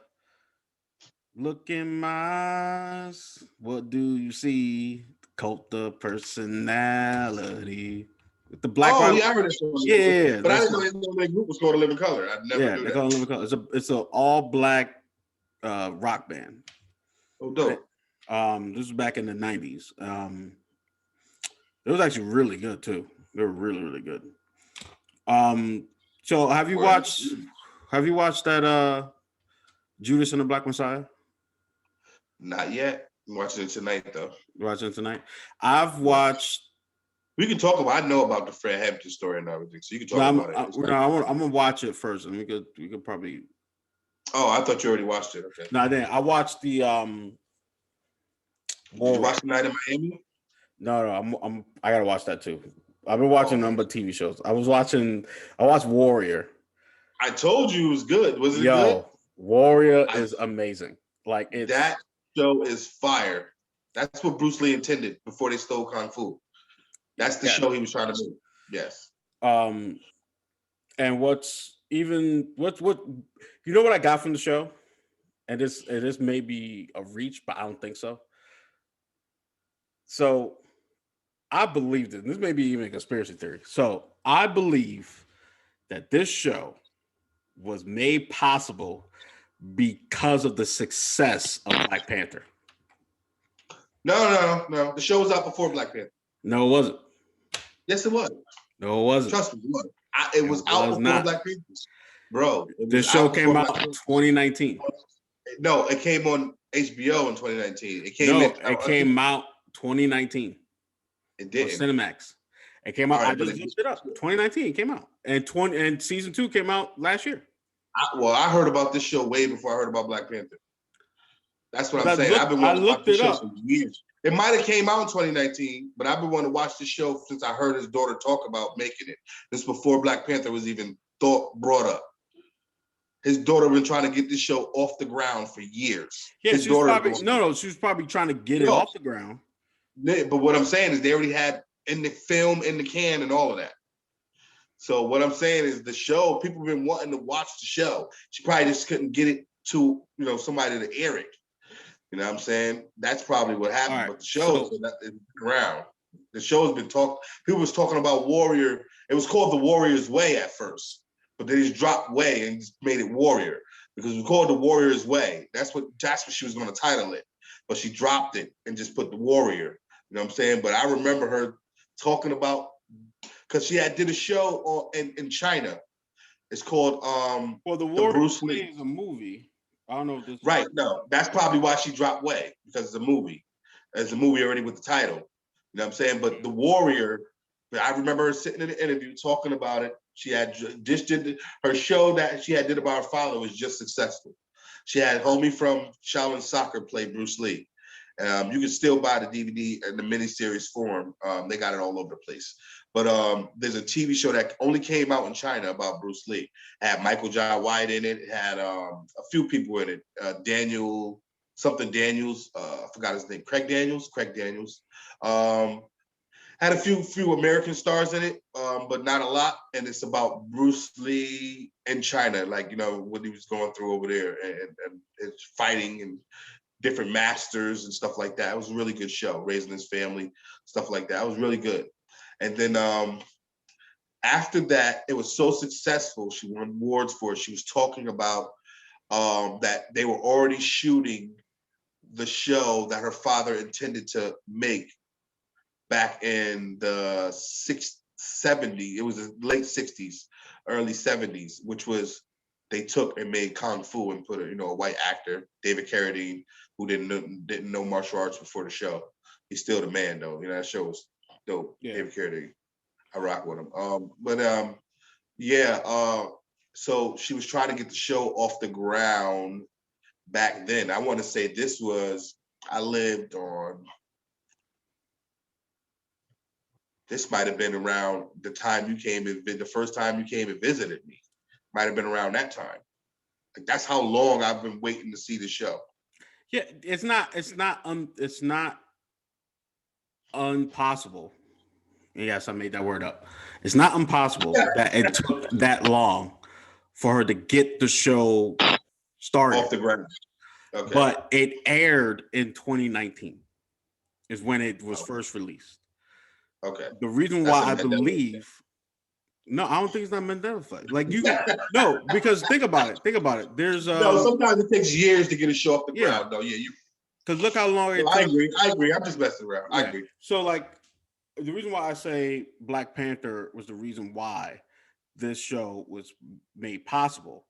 look in my eyes. What do you see? Cult of personality. The Black Oh Rock. yeah, I heard that song Yeah, before, yeah, yeah, but I that's didn't know it. that group was called A Living Color. I never Yeah, knew they that. call it Living Color. It's a all black rock band. Oh, dope. This was back in the '90s. It was actually really good too. They were really, really good. So Word. have you watched that Judas and the Black Messiah? Not yet. I'm watching it tonight though. Watching it tonight. I've Yeah. watched. We can talk about. I know about the Fred Hampton story and everything, so you can No, talk about it. I'm gonna watch it first, and we could probably. Oh, I thought you already watched it. Okay. No, I didn't. I watched the Did you Warrior. watch Night in Miami? No, I gotta watch that too. I've been watching Oh, number of TV shows. I watched Warrior. I told you it was good. Was it good? Yo, Warrior I, is amazing. Like it's that show is fire. That's what Bruce Lee intended before they stole Kung Fu. That's the yeah. show he was trying to make. Yes. Um, and what you know what I got from the show, and this may be a reach, but I don't think so. So I believe this. This may be even a conspiracy theory. So I believe that this show was made possible because of the success of Black Panther. No. The show was out before Black Panther. No, it wasn't. Yes, it was. No, it wasn't. Trust me, it was. It was out was before not. Black Panther. Bro, it This was show out before came Black out Panther. 2019. No, it came on HBO in 2019. It came No, in. it came out 2019 It on didn't. Cinemax. It came out. All right, I just looked it up. 2019 it came out, and season 2 came out last year. I heard about this show way before I heard about Black Panther. That's what I'm saying. I've been I wanting to watch looked this it show up. for years. It might have came out in 2019, but I've been wanting to watch this show since I heard his daughter talk about making it. This before Black Panther was even brought up. His daughter been trying to get this show off the ground for years. Yeah, His she was daughter probably she was probably trying to get it No. off the ground. But what I'm saying is they already had in the film, in the can, and all of that. So what I'm saying is the show, people have been wanting to watch the show. She probably just couldn't get it to, somebody to air it. You know what I'm saying? That's probably what happened. Right, But the show is around. The show has been people was talking about Warrior. It was called The Warrior's Way at first, but they just dropped Way and just made it Warrior because it was called The Warrior's Way. That's what she was going to title it, but she dropped it and just put The Warrior. You know what I'm saying? But I remember her talking about because she did a show in China. It's called the the Warrior Bruce Lee. is a movie. I don't know if this Right. No, that's probably why she dropped Way because it's a movie. It's a movie already with the title. You know what I'm saying? But The Warrior, I remember her sitting in an interview talking about it. She had just did her show that she did about her father was just successful. She had homie from Shaolin Soccer play Bruce Lee. You can still buy the DVD in the miniseries form. They got it all over the place. But there's a TV show that only came out in China about Bruce Lee. It had Michael Jai White in it. It had a few people in it. Daniels. I forgot his name. Craig Daniels. Had a few American stars in it, but not a lot. And it's about Bruce Lee in China, like what he was going through over there, and fighting and different masters and stuff like that. It was a really good show, raising his family, stuff like that. It was really good. And then after that, it was so successful. She won awards for it. She was talking about that they were already shooting the show that her father intended to make back in the 70s. It was the late 60s, early 70s, which was they took and made Kung Fu and put a white actor, David Carradine, who didn't know martial arts before the show. He's still the man though. That show was dope. Yeah. David Carradine. I rock with him. So she was trying to get the show off the ground back then. I want to say I lived on, this might have been around the time the first time you came and visited me. Might have been around that time. Like, that's how long I've been waiting to see the show. Yeah, it's not impossible. Yes, I made that word up. It's not impossible that it took that long for her to get the show started, Off the ground. Okay. but it aired in 2019 is when it was Okay. first released. Okay. The reason That's why a I Mandela believe no, I don't think it's not Mandela effect. Like you can no, because think about it. Think about it. There's No, sometimes it takes years to get a show off the yeah, ground. No, yeah, you. because look how long No, it I took. agree. I agree. I'm just messing around. I Yeah. agree. So like the reason why I say Black Panther was the reason why this show was made possible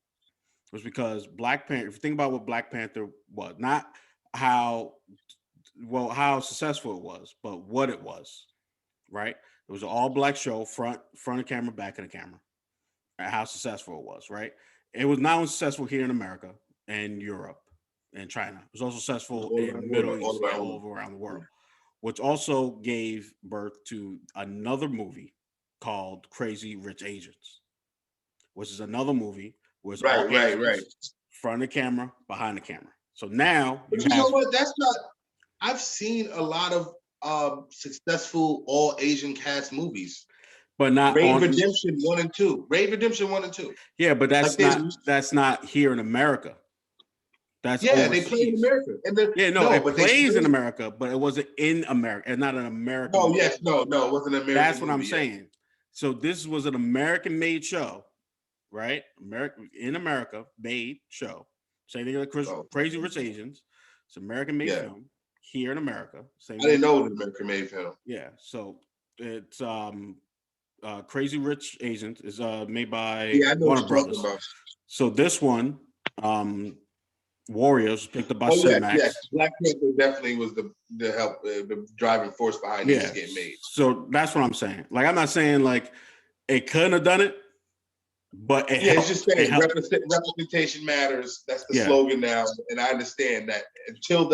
was because Black Panther. If you think about what Black Panther was, not how how successful it was, but what it was. Right? It was an all black show, front of camera, back of the camera. How successful it was. Right? It was not only successful here in America and Europe and China. It was also successful All around in the world. Middle All East, yeah, around the all world. over around the world, which also gave birth to another movie called Crazy Rich Asians, which is another movie where it's all Right, right, right. Asians, front of the camera, behind the camera. So now But you you know have, what? That's not. I've seen a lot of successful all Asian cast movies. but not Raid on. Redemption 1 and 2. Raid Redemption 1 and 2. Yeah, but Like there's that's not here in America. That's yeah, they play in overseas. America. And then Yeah, no, no, it but they plays in still America, but it wasn't in America. It's not an American no, movie. yes, no, it wasn't an American That's what I'm movie yet. saying. So this was an American made show, right? America in America made show. Same thing like Oh, Crazy Rich Asians. It's American made yeah. film here in America. Same I didn't thing. know it was an American made film. Yeah. So it's Crazy Rich Asians is made by Yeah, I know what Warner you're talking Brothers. about. So this one, Warriors, picked up by Oh yes, Cinemax. yes. Black Panther definitely was the help the driving force behind these Yeah. getting made. So that's what I'm saying. Like I'm not saying like it couldn't have done it, but it Yeah, it's helped. just It saying helped. representation matters. That's the Yeah. slogan now, and I understand that until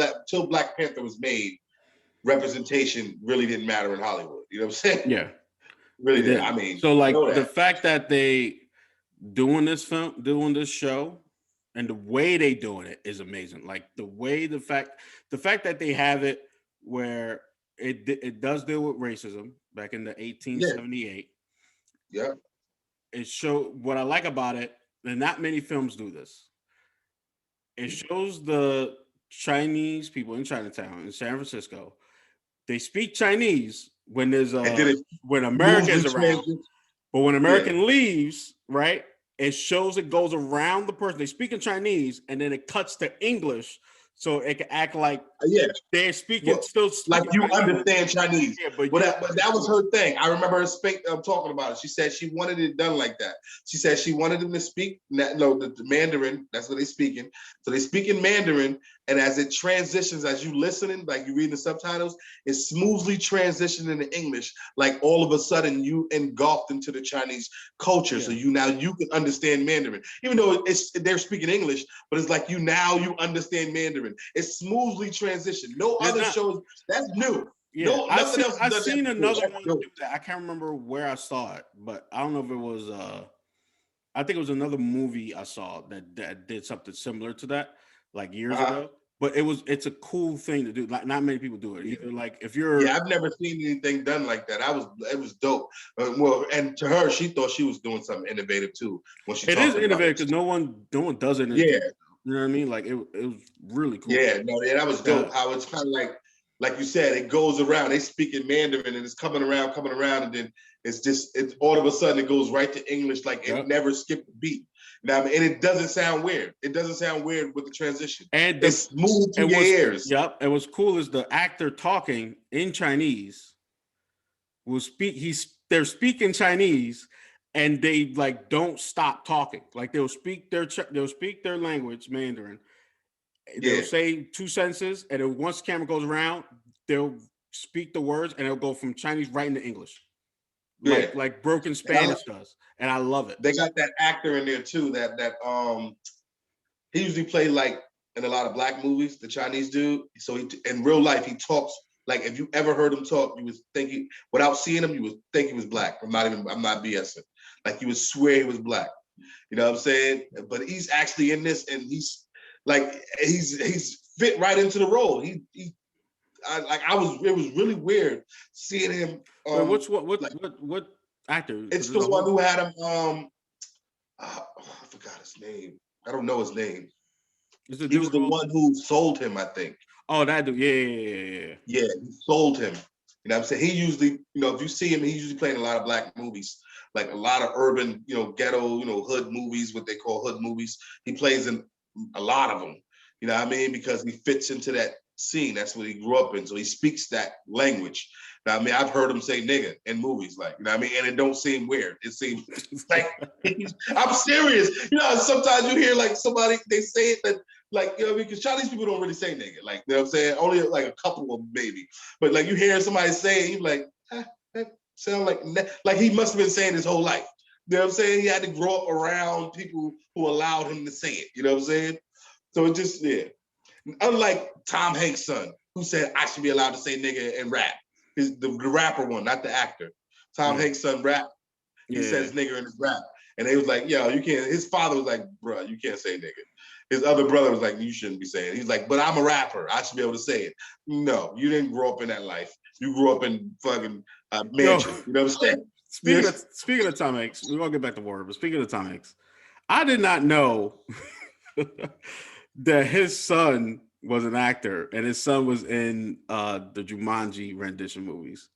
Black Panther was made, representation really didn't matter in Hollywood. You know what I'm saying? Yeah. Really It did. I didn't. mean, So I know like the that. fact that they doing this show, and the way they doing it is amazing. Like the fact that they have it where it does deal with racism back in the Yeah, 1878. yeah, It show what I like about it, and not many films do this. It shows the Chinese people in Chinatown in San Francisco. They speak Chinese and then it when America smoothly is around. transitions. But when Yeah, American leaves, right, it shows it goes around the person. They speak in Chinese, and then it cuts to English, so it can act like yeah. they're Well, still like speaking you Chinese. understand Chinese. Yeah, but But you that, don't but that was understand. her thing. I remember her talking about it. She said she wanted it done like that. She said she wanted them to speak the Mandarin. That's what they speaking. So they speak in Mandarin, and as it transitions, as you listening, like you reading the subtitles, it smoothly transitioning into English. Like all of a sudden, you engulfed into the Chinese culture. So Yeah, you can understand Mandarin, even though they're speaking English. But it's like you understand Mandarin. It's smoothly transitioned. No there's other not. shows. That's new. Yeah, No, nothing else has I done that seen before. another That's one new. do that. I can't remember where I saw it, but I don't know if it was I think it was another movie I saw that did something similar to that like years Uh-huh. ago. But it's a cool thing to do. Like not many people do it. Yeah. Either like if you're Yeah, I've never seen anything done like that. It was dope. Well, and to her, she thought she was doing something innovative too when she it is talked about it. innovative because no one does it in Yeah, theater. You know what I mean? Like it was really cool. yeah, no, yeah, that was Uh, dope. How it's kind of like you said, it goes around. They speak in Mandarin, and it's coming around, and then it's all of a sudden it goes right to English, like it yep. never skipped a beat. Now, and it doesn't sound weird. It doesn't sound weird with the transition. And It's smooth to your ears. yep. And what's cool is the actor talking in Chinese will speak. They're speaking Chinese, and they like don't stop talking. Like they'll speak their language Mandarin. They'll Yeah, say two sentences, and then once the camera goes around, they'll speak the words, and it'll go from Chinese right into English, yeah. like broken Spanish does. And I love it. They got that actor in there too. That he usually play like in a lot of black movies. The Chinese dude. So in real life he talks like if you ever heard him talk, you would think without seeing him, you would think he was black. I'm not BSing. Like you would swear he was black. You know what I'm saying? But he's actually in this, and he's fit right into the role. It was really weird seeing him. Wait, what actor? It's Because the there's a one whole. who had him. I forgot his name. I don't know his name. Is the He was dude the who? one who sold him, I think. Oh, that dude. Yeah. Yeah, he sold him. You know what I'm saying? He usually, if you see him, he's usually playing a lot of black movies, like a lot of urban, ghetto, hood movies, what they call hood movies. He plays in a lot of them, you know what I mean? Because he fits into that scene. That's what he grew up in. So he speaks that language. You know what I mean? I've heard him say nigga in movies, like, you know what I mean? And it don't seem weird. It seems like, I'm serious. Sometimes you hear like somebody, they say it that, like, because Chinese people don't really say nigga, like, you know what I'm saying? Only like a couple of them maybe. But like you hear somebody say it, you're like, that sound like he must have been saying his whole life. You know what I'm saying? He had to grow up around people who allowed him to say it. You know what I'm saying? So it just, yeah. Unlike Tom Hanks' son, who said I should be allowed to say nigga and rap. The rapper one, not the actor. Tom Hanks' son rap. He says nigga in his rap. And they was like, yo, you can't. His father was like, bro, you can't say nigga. His other brother was like, you shouldn't be saying it. He's like, but I'm a rapper. I should be able to say it. No, you didn't grow up in that life. You grew up in fucking mansion. You know what I'm saying? Speaking of Tom Hanks, we're gonna get back to Warrior, but speaking of Tom Hanks, I did not know that his son was an actor and his son was in the Jumanji rendition movies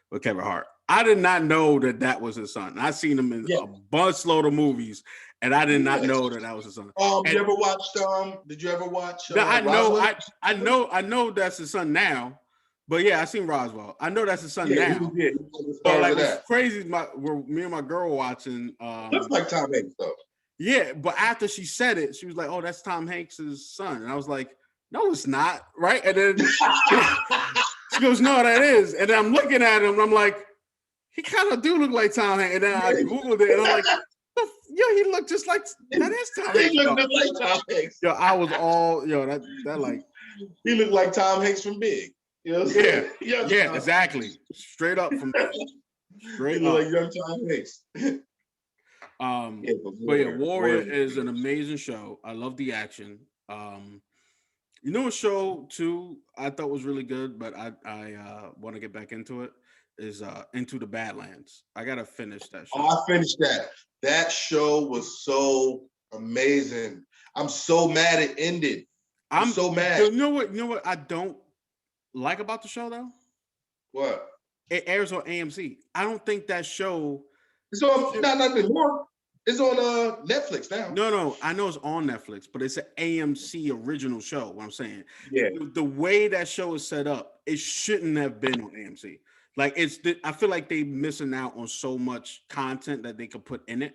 with Kevin Hart. I did not know that was his son. I seen him in a busload of movies, and I did not know that was his son. Did you ever watch? Did you ever watch? I know, Roswell? I know that's his son now. But yeah, I seen Roswell. I know that's his son now. He was but like, what's crazy is me and my girl watching. Looks like Tom Hanks though. Yeah, but after she said it, she was like, "Oh, that's Tom Hanks' son," and I was like, "No, it's not." Right? And then she goes, "No, that is." And then I'm looking at him, and I'm like, "He kind of do look like Tom Hanks." And then I googled it, and I'm like, "Yo, he looked just like that is Tom Hanks." He looked just like Tom Hanks. Yo, I was all that like. He looked like Tom Hanks from Big. You know what I'm saying? Yeah, exactly. Straight up from straight up. Like young Tom Hanks. Warrior is an amazing show. I love the action. A show too I thought was really good, but I want to get back into it. Is Into the Badlands. I gotta finish that show. Oh, I finished that. That show was so amazing. I'm so mad it ended. I'm so mad. You know what I don't like about the show though? What? It airs on AMC. I don't think that show. It's on not anymore. It's on Netflix now. No, I know it's on Netflix, but it's an AMC original show. What I'm saying, yeah, the way that show is set up, it shouldn't have been on AMC. Like I feel like they missing out on so much content that they could put in it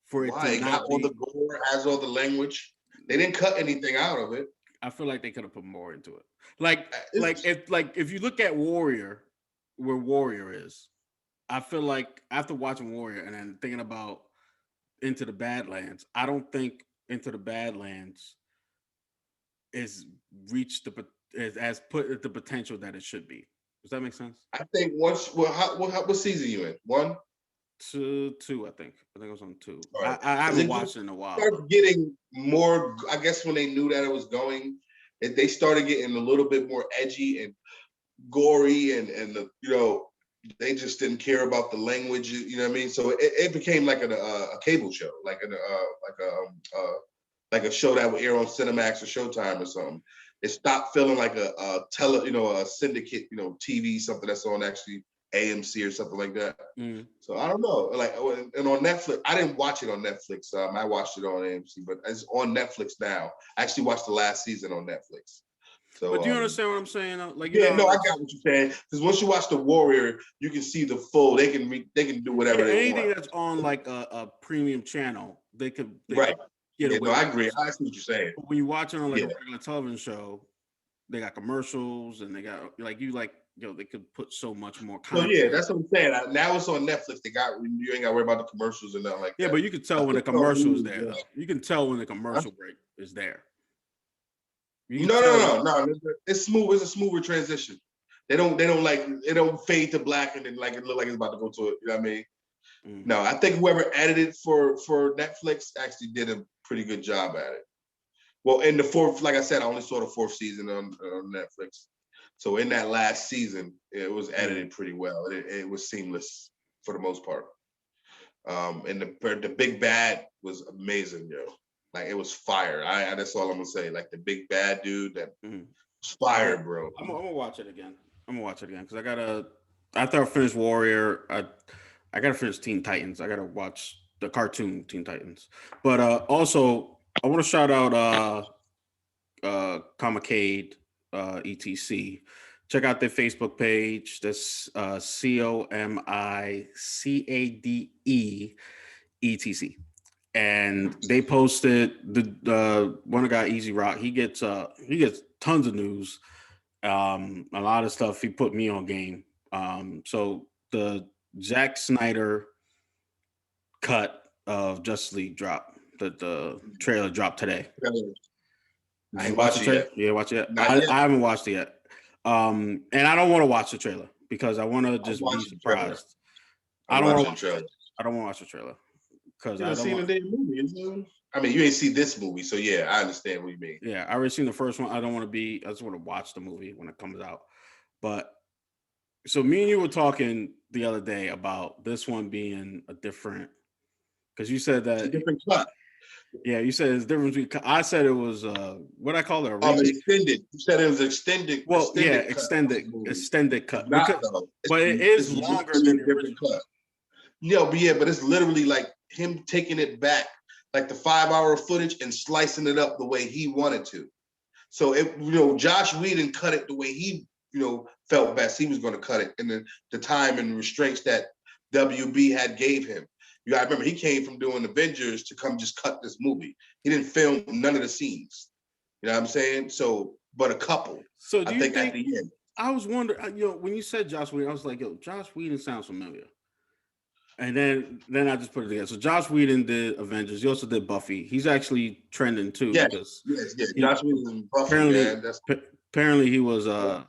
for it to not all the gore, has all the language. They didn't cut anything out of it. I feel like they could have put more into it. If you look at Warrior, where Warrior is, I feel like after watching Warrior and then thinking about Into the Badlands, I don't think Into the Badlands is reached has put the potential that it should be. Does that make sense? I think once. What season you in? 1, 2, I think. I think it was on 2. Right. I haven't watched it in a while. Started getting more. I guess when they knew that it was going, they started getting a little bit more edgy and gory, and they just didn't care about the language. You know what I mean? So it became like a cable show, like a show that would air on Cinemax or Showtime or something. It stopped feeling like a syndicate, TV, something that's on actually AMC or something like that. So I don't know. Like, and on Netflix, I didn't watch it on Netflix. I watched it on AMC, but it's on Netflix now. I actually watched the last season on Netflix. So, but do you understand what I'm saying? Like, I got what you're saying. Because once you watch The Warrior, you can see the full. They can do whatever they want. Anything that's on like a premium channel, they could right. I agree. I see what you're saying. But when you watch it on like a regular television show, they got commercials and they got they could put so much more content. So that's what I'm saying. Now it's on Netflix. You ain't got to worry about the commercials and nothing like that. Yeah, but you can tell when the commercial is there. You can tell when the commercial break is there. No. It's smooth. It's a smoother transition. They don't fade to black and then like it look like it's about to go to it. You know what I mean? No, I think whoever edited for Netflix actually did a pretty good job at it. Well, in the fourth, like I said, I only saw the fourth season on Netflix. So in that last season, it was edited pretty well. It was seamless for the most part. And the big bad was amazing, yo. Like it was fire. That's all I'm gonna say. Like the big bad dude that was fire, bro. I'm gonna watch it again. Because I gotta. After I finish Warrior, I gotta finish Teen Titans. I gotta watch the cartoon Teen Titans. But also, I want to shout out Comicade, etc. Check out their Facebook page. That's COMICADE etc. They posted the one guy Easy Rock. He gets tons of news. A lot of stuff he put me on game. So the Zack Snyder cut of Justice League dropped. The trailer dropped today. I ain't watched it yet. Yeah, watch it. I haven't watched it yet. And I don't want to watch the trailer because I want to just be surprised. I don't want to watch the trailer. I don't want to watch the trailer because I don't seen the damn movie. I mean, you ain't see this movie, so yeah, I understand what you mean. Yeah, I already seen the first one. I just want to watch the movie when it comes out. But so me and you were talking the other day about this one being a different, because you said that it's a different cut. Yeah, you said it's different between. I said it was what I call it a extended. You said it was extended. Well, extended cut. But it is longer than the different cut. But it's literally like him taking it back, like the 5-hour footage and slicing it up the way he wanted to. So Josh Whedon cut it the way he felt best. He was going to cut it in the time and restraints that WB had gave him. I remember he came from doing Avengers to come just cut this movie. He didn't film none of the scenes. You know what I'm saying? So, but a couple. So do you think at the end? I was wondering, when you said Josh Whedon, I was like, Josh Whedon sounds familiar. And then I just put it together. So Josh Whedon did Avengers. He also did Buffy. He's actually trending too. Yes. Josh Whedon Buffy, apparently he was a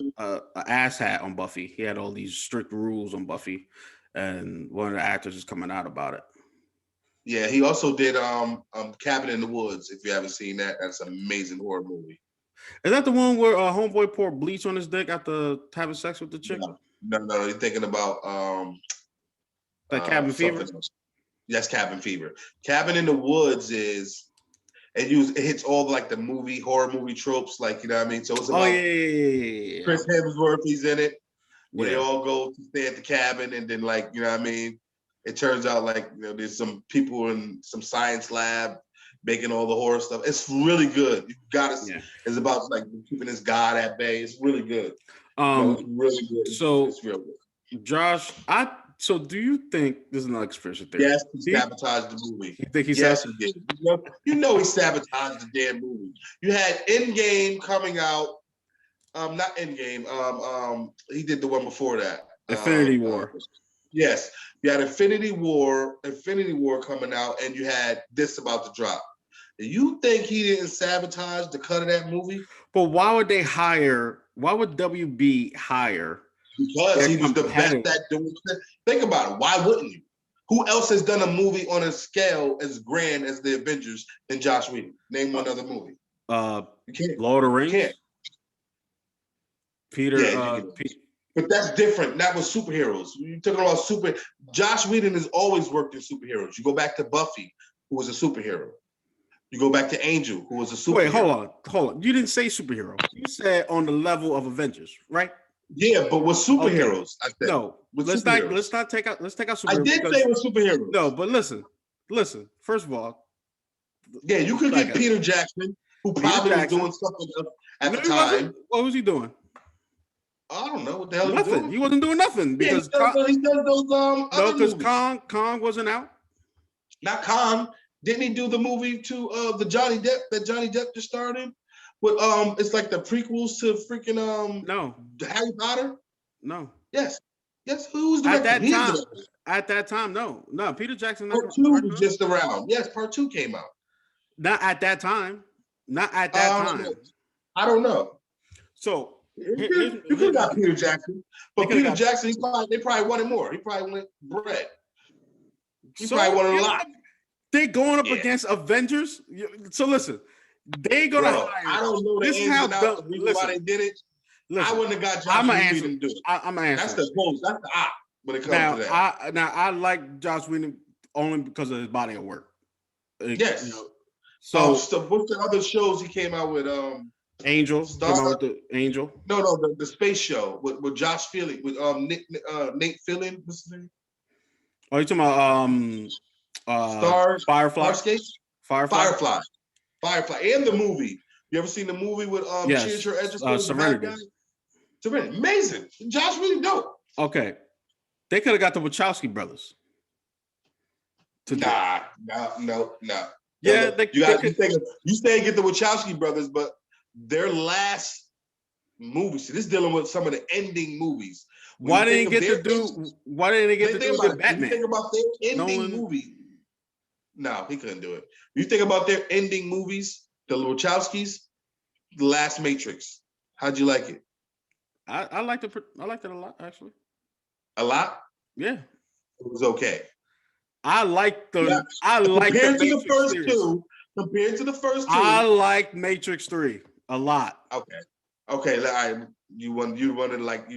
asshat on Buffy. He had all these strict rules on Buffy. And one of the actors is coming out about it. Yeah, he also did Cabin in the Woods. If you haven't seen that, that's an amazing horror movie. Is that the one where homeboy poured bleach on his dick after having sex with the chick? No. You're thinking about that Cabin Fever. Yes, Cabin Fever. Cabin in the Woods is it hits all like the horror movie tropes, like you know what I mean. So it's about Chris Hemsworth. He's in it. Where they all go to stay at the cabin, and then like you know what I mean, it turns out like there's some people in some science lab making all the horror stuff. It's really good. You got to see. It's about like keeping this god at bay. It's really good. It's really good. So it's real good. Josh, so do you think this is another conspiracy theory? Yes, he sabotaged the movie. You think he he did. He sabotaged the damn movie. You had Endgame coming out. Not Endgame. He did the one before that. Infinity War. Yes, you had Infinity War coming out, and you had this about to drop. You think he didn't sabotage the cut of that movie? But why would WB hire? Because he was the best at doing it. Think about it. Why wouldn't you? Who else has done a movie on a scale as grand as the Avengers than Josh Whedon? Name one other movie. You can't. Lord of the Rings. You can't. Peter, but that's different. That was superheroes. You're talking about Josh Whedon has always worked in superheroes. You go back to Buffy, who was a superhero. You go back to Angel, who was a superhero. Wait, hold on. You didn't say superhero. You said on the level of Avengers, right? Yeah, but with superheroes, okay. I said. No, let's not take out superheroes. I did say with superheroes. No, but listen. First of all, yeah, you could get Peter Jackson, who probably was doing something at the time. What was he doing? I don't know what the hell he was doing. He wasn't doing nothing because he does those no, because Kong wasn't out. Not Kong. Didn't he do the movie to the Johnny Depp just started? With it's like the prequels to freaking no Harry Potter. No. Yes. Who was directing? At that time, no. Peter Jackson. Part 2 was just around. Yes, part 2 came out. Not at that time. I don't know. So you could have got Peter Jackson, but Peter Jackson, they probably wanted more. He probably wanted bread. He probably wanted a lot. They're going up against Avengers. So listen, They gonna Bro, hire. I don't know the This is ins how and outs, the reason why they did it. I wouldn't have got Josh Whedon to do it. I'm gonna answer. That's the post. That's the op when it comes to that. I like Josh Whedon only because of his body of work. Yes. You know, so what's the other shows he came out with? Angel Star. Came out with the Angel. No, the space show with Josh Fillion with Nate Fillion. What's his name? Oh, you talking about Firefly? Starscape? Firefly, and the movie. You ever seen the movie with yes. Serenity? Serenity, amazing. Josh really dope. Okay, they could have got the Wachowski brothers. No. Yeah, you say get the Wachowski brothers, but their last movie. See, this is dealing with some of the ending movies. Why didn't they get to do the Batman? You think about their ending movie. No, he couldn't do it. You think about their ending movies, the Wachowskis, The Last Matrix. How'd you like it? I liked it a lot, actually. A lot? Yeah. It was okay. Compared to the first two. Compared to the first two. I like Matrix 3 a lot. Okay. You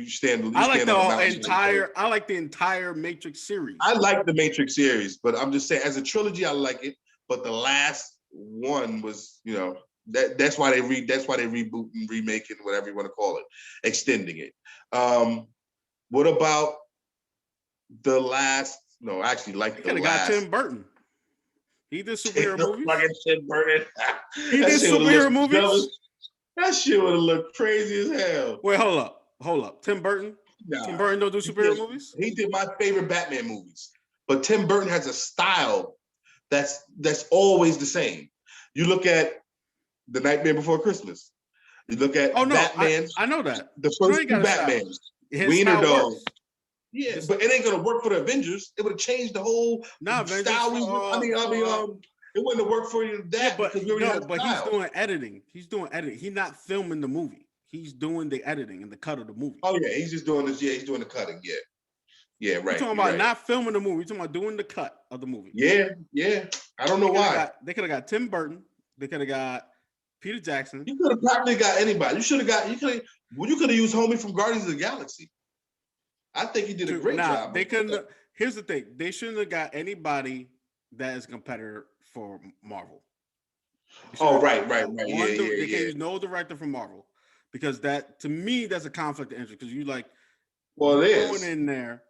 stand. I like the entire Matrix series. I like the Matrix series, but I'm just saying, as a trilogy, I like it. But the last one was, that's why they reboot and remake it, whatever you want to call it, extending it. What about the last? No, actually, like the last. Got Tim Burton. He did superhero movies. Fucking Tim Burton. He did superhero movies. That shit would have looked crazy as hell. Wait, hold up. Tim Burton? Nah, Tim Burton don't do superhero movies? He did my favorite Batman movies. But Tim Burton has a style that's always the same. You look at The Nightmare Before Christmas. You look at Batman. I know that. The first two Batmans. Wiener Dog. Yeah, but it ain't gonna work for the Avengers. It would have changed the whole style. It wouldn't have worked for you that. Yeah, he's doing editing. He's not filming the movie. He's doing the editing and the cut of the movie. Oh yeah, he's just doing this. Yeah, he's doing the cutting. Yeah, right. You're talking about not filming the movie. You're talking about doing the cut of the movie. Yeah. I don't know why. They could have got Tim Burton. They could have got Peter Jackson. You could have probably got anybody. You could have used homie from Guardians of the Galaxy. I think he did a great job. They couldn't. Here's the thing: they shouldn't have got anybody that is a competitor for Marvel. Right. They can't use no director from Marvel because that, to me, that's a conflict of interest. Because you going in there,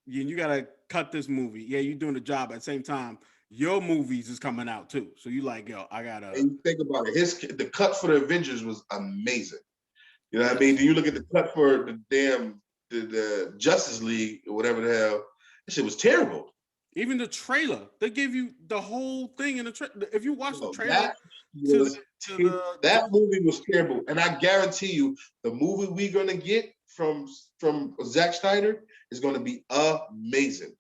you got to cut this movie. Yeah, you're doing the job at the same time. Your movies is coming out too, so you I gotta. And you think about it. The cut for the Avengers was amazing. You know what I mean? Do you look at the cut for the damn the Justice League or whatever the hell? That shit was terrible. Even the trailer, they give you the whole thing in the trailer. If you watch the trailer, that movie was terrible. And I guarantee you, the movie we're gonna get from Zack Snyder is gonna be amazing.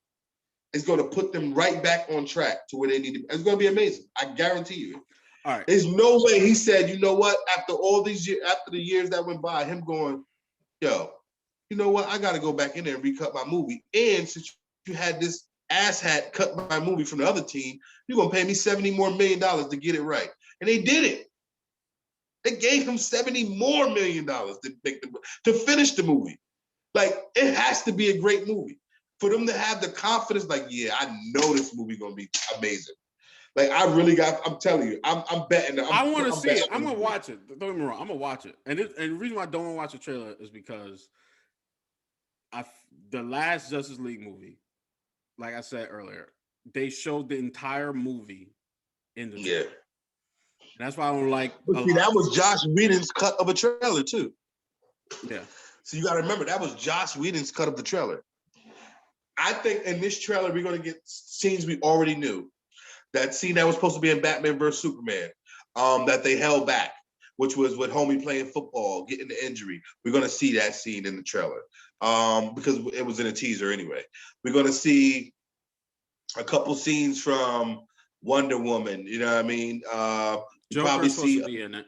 It's gonna put them right back on track to where they need to be. It's gonna be amazing. I guarantee you. All right. There's no way he said, you know what? After all these years, after the years that went by, him going, yo, you know what? I got to go back in there and recut my movie. And since you had this asshat cut my movie from the other team, you're going to pay me $70 more million to get it right. And they did it. They gave him $70 more million to finish the movie. Like, it has to be a great movie. For them to have the confidence, I know this movie going to be amazing. I'm telling you, I'm betting. I want to see it. I'm going to watch it. Don't get me wrong. I'm going to watch it. And the reason why I don't want to watch the trailer is because the last Justice League movie, like I said earlier, they showed the entire movie in the trailer. And that's why I don't like. But see, that was Josh Whedon's cut of a trailer too. Yeah. So you got to remember that was Josh Whedon's cut of the trailer. I think in this trailer we're going to get scenes we already knew. That scene that was supposed to be in Batman vs Superman, that they held back, which was with homie playing football, getting the injury. We're going to see that scene in the trailer because it was in a teaser anyway. We're going to see a couple scenes from Wonder Woman. You know what I mean? Joker's probably supposed to be in it.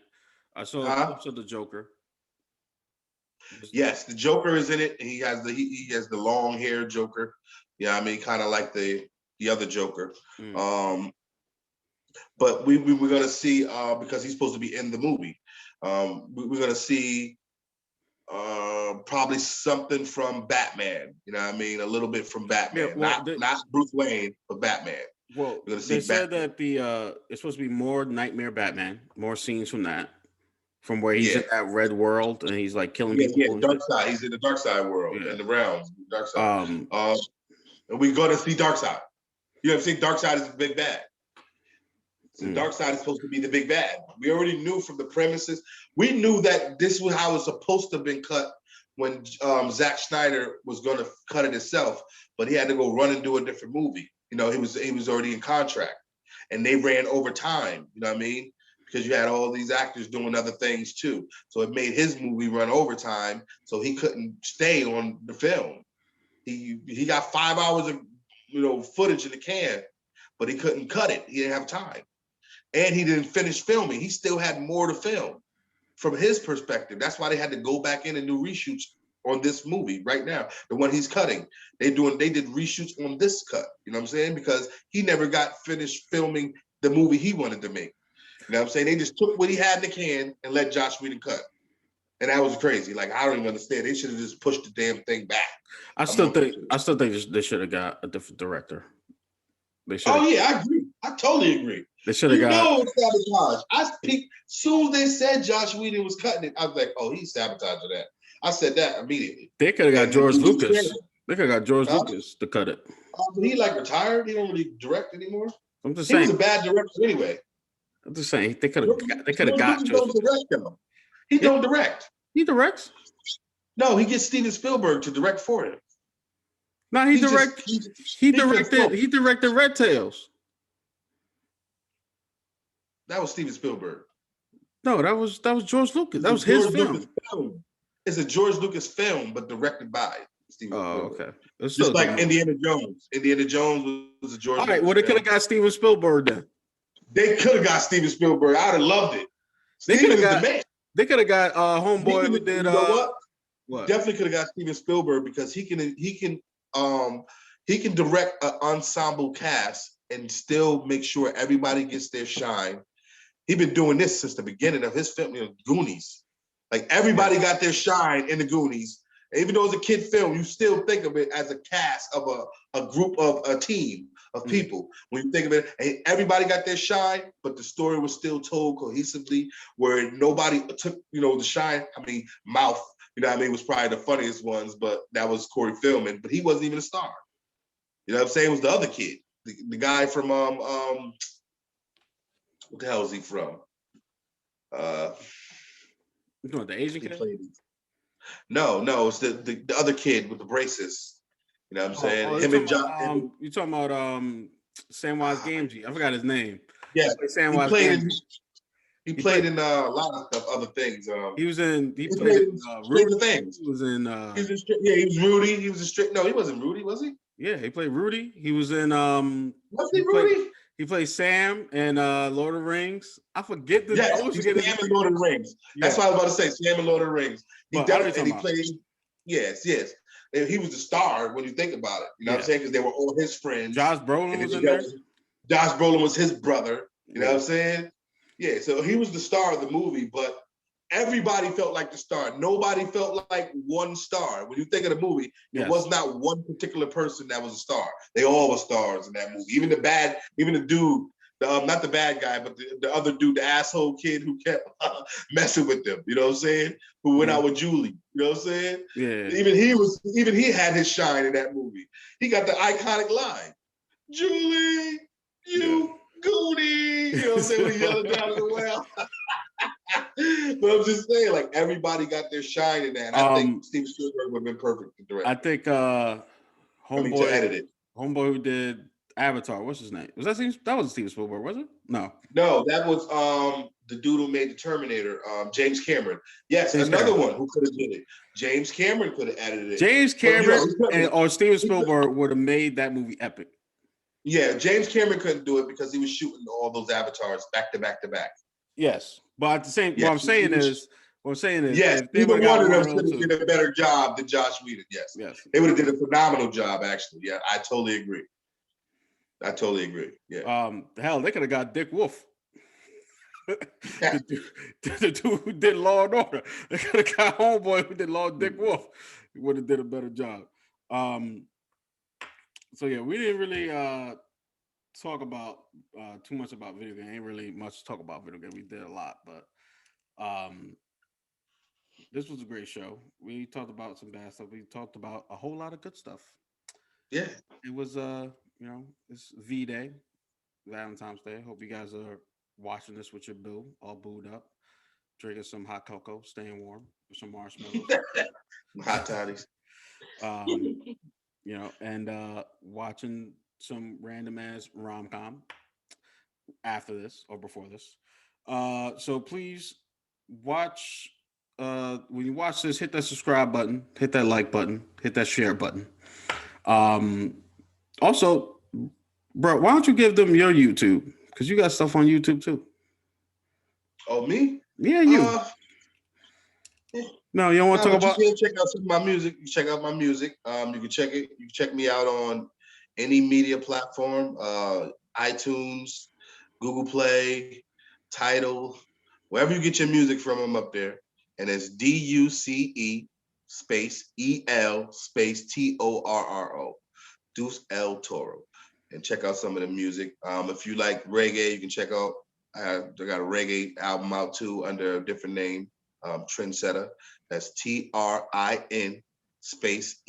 I saw clips of the Joker. Yes, the Joker is in it. He has the long hair Joker. Yeah, I mean, kind of like the other Joker. Kind But we were gonna see because he's supposed to be in the movie. We're gonna see probably something from Batman. You know what I mean? A little bit from Batman, well, not Bruce Wayne, but Batman. Well, We're gonna see they said Batman. that it's supposed to be more Nightmare Batman, more scenes from that, from where he's Yeah, in that red world and he's like killing yeah, people yeah. and Dark shit. Side. He's in the Dark Side world Yeah. in the realms. Dark Side. Um, And we're gonna see Dark Side. You know what I'm saying? Dark Side is the big bad. So mm. Dark Side is supposed to be the big bad. We already knew from the premises. We knew that this was how it was supposed to have been cut when Zack Snyder was going to cut it himself, but he had to go run and do a different movie. You know, he was already in contract, and they ran over time. You know what I mean? Because you had all these actors doing other things too, so it made his movie run overtime. So he couldn't stay on the film. He got 5 hours of footage in the can, but he couldn't cut it. He didn't have time. And he didn't finish filming. He still had more to film from his perspective. That's why they had to go back in and do reshoots on this movie right now, the one he's cutting. They did reshoots on this cut. You know what I'm saying? Because he never got finished filming the movie he wanted to make. You know what I'm saying? They just took what he had in the can and let Josh Whedon cut. And that was crazy. Like, I don't even understand. They should have just pushed the damn thing back. I still think they should have got a different director. They should. Oh yeah, I agree. I totally agree. They should have got. Sabotage. I peeked. Soon as they said Josh Whedon was cutting it, I was like, oh, he's sabotaging that. I said that immediately. They could have got George Lucas. They could have got George Lucas to cut it. He like retired. He don't really direct anymore. I'm just saying. He was a bad director anyway. I'm just saying they could have. They could have got George. He don't direct. He directs. No, he gets Steven Spielberg to direct for him. No, he directed. He directed Red Tails. That was Steven Spielberg. No, that was George Lucas. That was his film. It's a George Lucas film, but directed by Steven Spielberg. Okay. It's just like Indiana Jones. Indiana Jones was a George. All right. Well, they could have got Steven Spielberg then. They could have got Steven Spielberg. I'd have loved it. They could have got. They could have got homeboy who did. You know what? Definitely could have got Steven Spielberg because he can direct an ensemble cast and still make sure everybody gets their shine. He's been doing this since the beginning of his film, Goonies. Like everybody got their shine in the Goonies. And even though it's a kid film, you still think of it as a cast of a group of a team of people. When you think of it, and everybody got their shine, but the story was still told cohesively, where nobody took, the shine. Mouth, was probably the funniest ones, but that was Corey Feldman, but he wasn't even a star. You know what I'm saying? It was the other kid, the guy from what the hell is he from? The Asian kid? No, it's the other kid with the braces. You know what I'm saying? Him and John. You talking about Samwise Gamgee? I forgot his name. Yeah, he played in a lot of stuff, other things. He was in. He played in Rudy. Things. He was in. He was Rudy. He was a strict. No, he wasn't Rudy, was he? Yeah, he played Rudy. He was in. Was he Rudy? He played Sam in Lord of the Rings. I forget the. Yes, Sam and Lord of the Rings. Yeah. That's what I was about to say. Sam and Lord of the Rings. He definitely played. Yes. And he was the star when you think about it. You know what I'm saying? Because they were all his friends. Josh Brolin was in there. Josh Brolin was his brother. You know what I'm saying? Yeah. So he was the star of the movie, but everybody felt like the star. Nobody felt like one star. When you think of the movie, it was not one particular person that was a star. They all were stars in that movie. Even the dude, not the bad guy, but the other dude, the asshole kid who kept messing with them. You know what I'm saying? Who went out with Julie. You know what I'm saying? Yeah. Even he had his shine in that movie. He got the iconic line, "Julie, you Goonie." You know what I'm saying? When he yelled down the well. But I'm just saying, like, everybody got their shine in that. And I think Steven Spielberg would have been perfect to direct. I think to edit it. Homeboy who did Avatar, what's his name? That wasn't Steven Spielberg, was it? No, that was the dude who made the Terminator, James Cameron. Yes, another one who could have did it. James Cameron could have edited it. James Cameron or Steven Spielberg would have made that movie epic. Yeah, James Cameron couldn't do it because he was shooting all those Avatars back to back to back. Yes, but at the same, what I'm saying is, yes, either one of them should have did a better job than Josh Whedon. Yes, they would have did a phenomenal job. Actually, yeah, I totally agree. I totally agree. Yeah. Hell, they could have got Dick Wolf. Yeah. the, dude who did Law and Order. They could have got homeboy who did Law Dick Wolf. He would have did a better job. So yeah, we didn't really talk about too much about video game. Ain't really much to talk about video game. We did a lot, but this was a great show. We talked about some bad stuff. We talked about a whole lot of good stuff. Yeah. It was it's V Day, Valentine's Day. Hope you guys are watching this with your boo, all booed up, drinking some hot cocoa, staying warm with some marshmallows. Hot toddies. um, and watching some random ass rom com after this or before this. So please watch. When you watch this, hit that subscribe button, hit that like button, hit that share button. Um, Also, bro, why don't you give them your YouTube? Because you got stuff on YouTube too. Oh, me? Yeah, you. Uh, No, you don't want no, to talk but you about. can check out some of my music. You check out my music. You can check it. You can check me out on any media platform, iTunes, Google Play, Tidal, wherever you get your music from. I'm up there, and it's DUCE space EL space TORRO. Deuce El Toro, and check out some of the music. If you like reggae, you can check out. I got a reggae album out too under a different name, Trendsetter. That's TRIN space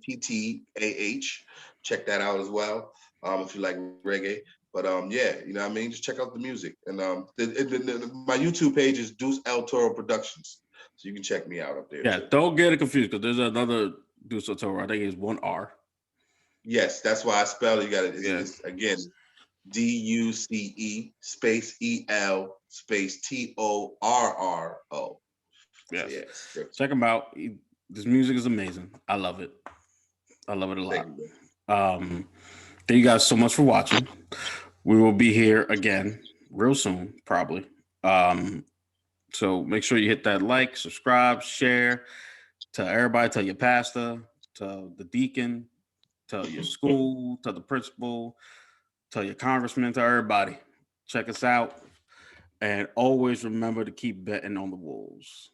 SETTAH. Check that out as well. If you like reggae. But yeah, you know what I mean. Just check out the music, and my YouTube page is Deuce El Toro Productions, so you can check me out up there Yeah, too. don't get it confused because there's another Deuce Toro. I think it's one R. Yes, that's why I spelled it. You got it. Yeah. It's again DUCE space EL space TORRO. So Yes. yes, Check them out. This music is amazing. I love it. I love it a thank lot. you. Thank you guys so much for watching. We will be here again real soon, probably. So make sure you hit that like, subscribe, share, tell everybody, tell your pastor, tell the deacon, tell your school, tell the principal, tell your congressman, tell everybody. Check us out. And always remember to keep betting on the Wolves.